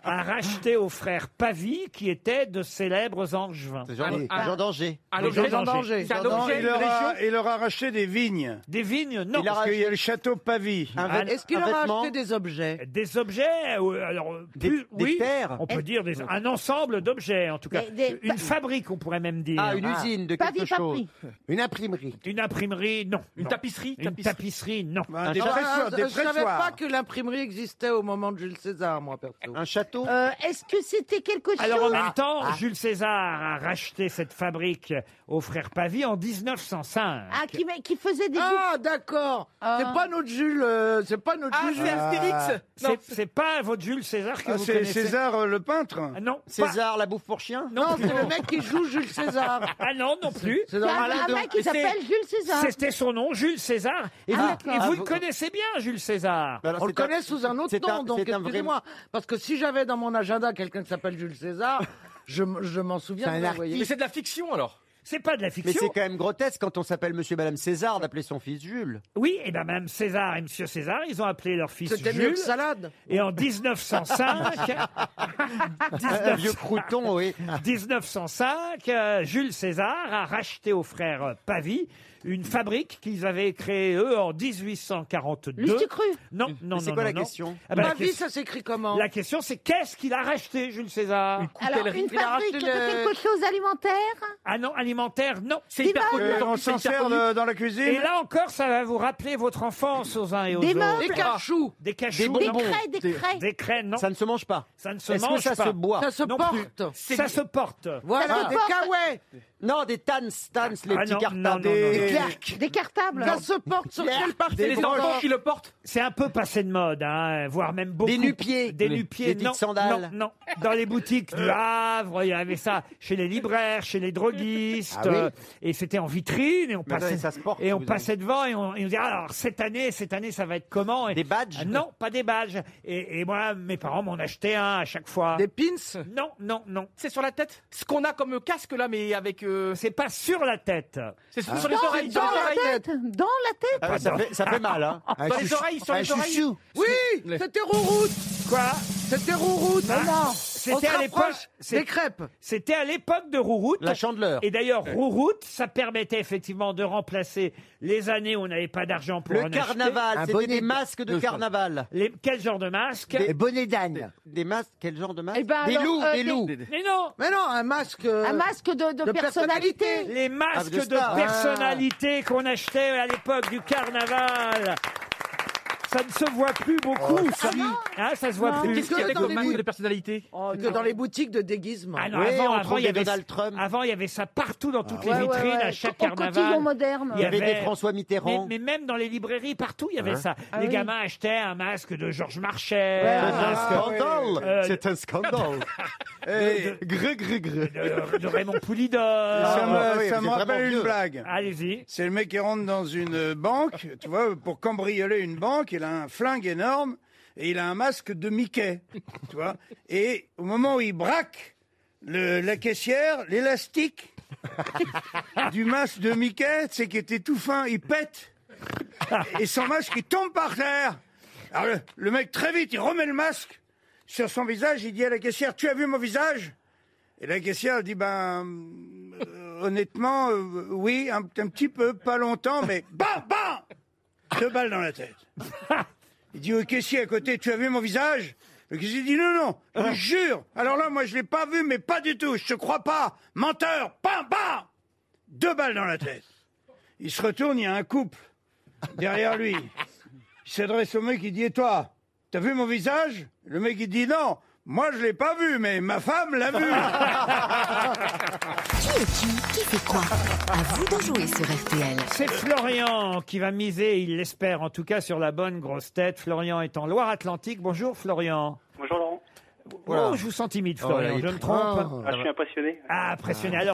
a racheté aux frères Pavie, qui étaient de célèbres angevins? Jean d'Angers. Un Les objet gens d'Angers. C'est un Non, objet, il une région. leur a racheté des vignes. Des vignes? Non. Parce qu'il y a le château Pavie. Est-ce qu'il un aura vêtement acheté des objets? Des objets, alors plus, Des oui, terres. on peut dire un ensemble d'objets, en tout cas. Une fabrique, on pourrait même dire. Ah, une usine de quelque chose. Une imprimerie. Une imprimerie, non. Une Non. tapisserie. Une tapisserie, non. Des pressoirs, des Je savais pressoirs. pas que l'imprimerie existait au moment de Jules César, moi, perso. Un château. Est-ce que c'était quelque chose? Alors en même temps, Jules César a racheté cette fabrique aux frères Pavie en 1905. Ah, qui faisait des Ah, d'accord. C'est pas notre Jules. C'est pas notre Ah, Jules. c'est Astérix. Non, C'est pas votre Jules César que Ah, vous c'est connaissez? César le peintre. Ah, non, César, la bouffe pour chien. Non, c'est le mec qui joue Jules César. Ah non, non plus. C'est Il y dans a Alain un mec qui s'appelle Jules César. C'était son nom, Jules César. Et vous le connaissez bien, Jules César. Alors, On le c'est un- connaît sous un autre c'est nom, donc c'est un vrai- excusez-moi. Parce que si j'avais dans mon agenda quelqu'un qui s'appelle Jules César, je m'en souviens. C'est un vous voyez. mais c'est de la fiction alors. C'est pas de la Mais fiction. c'est quand même grotesque quand on s'appelle Monsieur et Madame César d'appeler son fils Jules. Oui, et ben même César et Monsieur César, ils ont appelé leur fils C'était mieux Jules. que salade. Et en 1905, Un vieux crouton, oui. 1905, Jules César a racheté aux frères Pavie une fabrique qu'ils avaient créée, eux, en 1842. Lustucru. Non, non, non. C'est quoi la non. question Ah ben, Ma la, vie, ça s'écrit comment? la question, c'est qu'est-ce qu'il a racheté, Jules César Alors, une Il a fabrique racheté de le- quelque chose alimentaire? Ah non, alimentaire, non. C'est hyper connu. On C'est s'en hyper sert connu. dans la cuisine. Et là encore, ça va vous rappeler votre enfance aux uns et aux Des autres. meubles. Des cachous. Des cachous, Des non. craies, des craies. Des craies, non. Ça ne se mange pas. Ça ne se Est-ce que mange ça pas. se boit? Ça se Non porte. plus. Ça se porte. Voilà, Ça se des porte. kawaii. Non, des tans, les Ah petits non, cartables. non, non, Des- non. Des cartables. Ça se porte sur quelle partie? C'est les enfants qui le portent. C'est un peu passé de mode, hein, voire même beaucoup. Des nu-pieds. Des nu-pieds, Des non, petites sandales. non, non. Dans les boutiques du Havre, il y avait ça chez les libraires, chez les droguistes, Ah oui. et c'était en vitrine, et on Mais passait, ça se porte, et on vous passait devant, et on disait, alors cette année, ça va être comment? Et- Des badges. Ah, non, pas des badges. Et moi, mes parents m'en achetaient un à chaque fois. Des pins. Non, non, non. C'est sur la tête. Ce qu'on a comme casque là, mais avec. C'est pas sur la tête. C'est sur les oreilles. Dans Sur les la oreilles. tête. Dans la tête. Ah, ça fait mal, hein. Dans les oreilles. Sur les oreilles. chouchou. Oui, c'était Rouroute. Quoi? C'était Rouroute. Ah, non. C'était à l'époque. Des crêpes. C'était à l'époque de Rouroute. La chandeleur. Et d'ailleurs, Rouroute, ça permettait effectivement de remplacer les années où on n'avait pas d'argent pour en Le acheter. carnaval, Un c'était bonnet des de- masques de carnaval. Quel genre de masque? Des bonnets d'âne. Des masques, quel genre de masques? Eh ben Des alors, loups, des des- loups. Mais non! Mais non, un masque. Un masque de personnalité. Les masques de de star. personnalité qu'on achetait à l'époque du carnaval. Ça ne se voit plus beaucoup, ça. Hein, ça se voit Non. plus. Qu'est-ce qu'il y avait dans comme les masque boules. de personnalité? Que dans les boutiques de déguisement. Ah non, Oui, on avant, trouve il y des avait Donald Trump. Avant, il y avait ça partout dans toutes les Ouais, ouais, vitrines, ouais. à chaque Au cotillon carnaval. moderne. Il y avait des François Mitterrand. Mais même dans les librairies, partout, il y avait ça. Ah les oui. gamins achetaient un masque de Georges Marchais, Ouais, un ouais. masque Scandale. C'est un scandale. de Raymond Poulidor. Ça oui, me c'est vraiment rappelle vieux. une blague. Allez-y. C'est le mec qui rentre dans une banque, tu vois, pour cambrioler une banque, il a un flingue énorme et il a un masque de Mickey, tu vois. Et au moment où il braque la caissière, l'élastique du masque de Mickey, c'est qui était tout fin, il pète. Et son masque, il tombe par terre. Alors le mec, très vite, il remet le masque sur son visage, il dit à la caissière, tu as vu mon visage? Et la caissière elle dit, honnêtement, oui, un petit peu, pas longtemps, mais bam, bam 2 balles dans la tête. Il dit au caissier à côté, tu as vu mon visage? Le caissier dit, non, je jure. Alors là, moi, je l'ai pas vu, mais pas du tout, je te crois pas. Menteur, bam, bam 2 balles dans la tête. Il se retourne, il y a un couple derrière lui. Il s'adresse au mec, il dit, et toi, t'as vu mon visage? Le mec, il dit, non, moi, je l'ai pas vu, mais ma femme l'a vu. Qui est qui fait quoi? À vous de jouer sur RTL. C'est Florian qui va miser, il l'espère en tout cas, sur la bonne grosse tête. Florian est en Loire-Atlantique. Bonjour Florian. Bonjour Laurent. Oh, je vous sens timide Florian, je me trompe. Je suis impressionné. Ah, impressionné. Alors,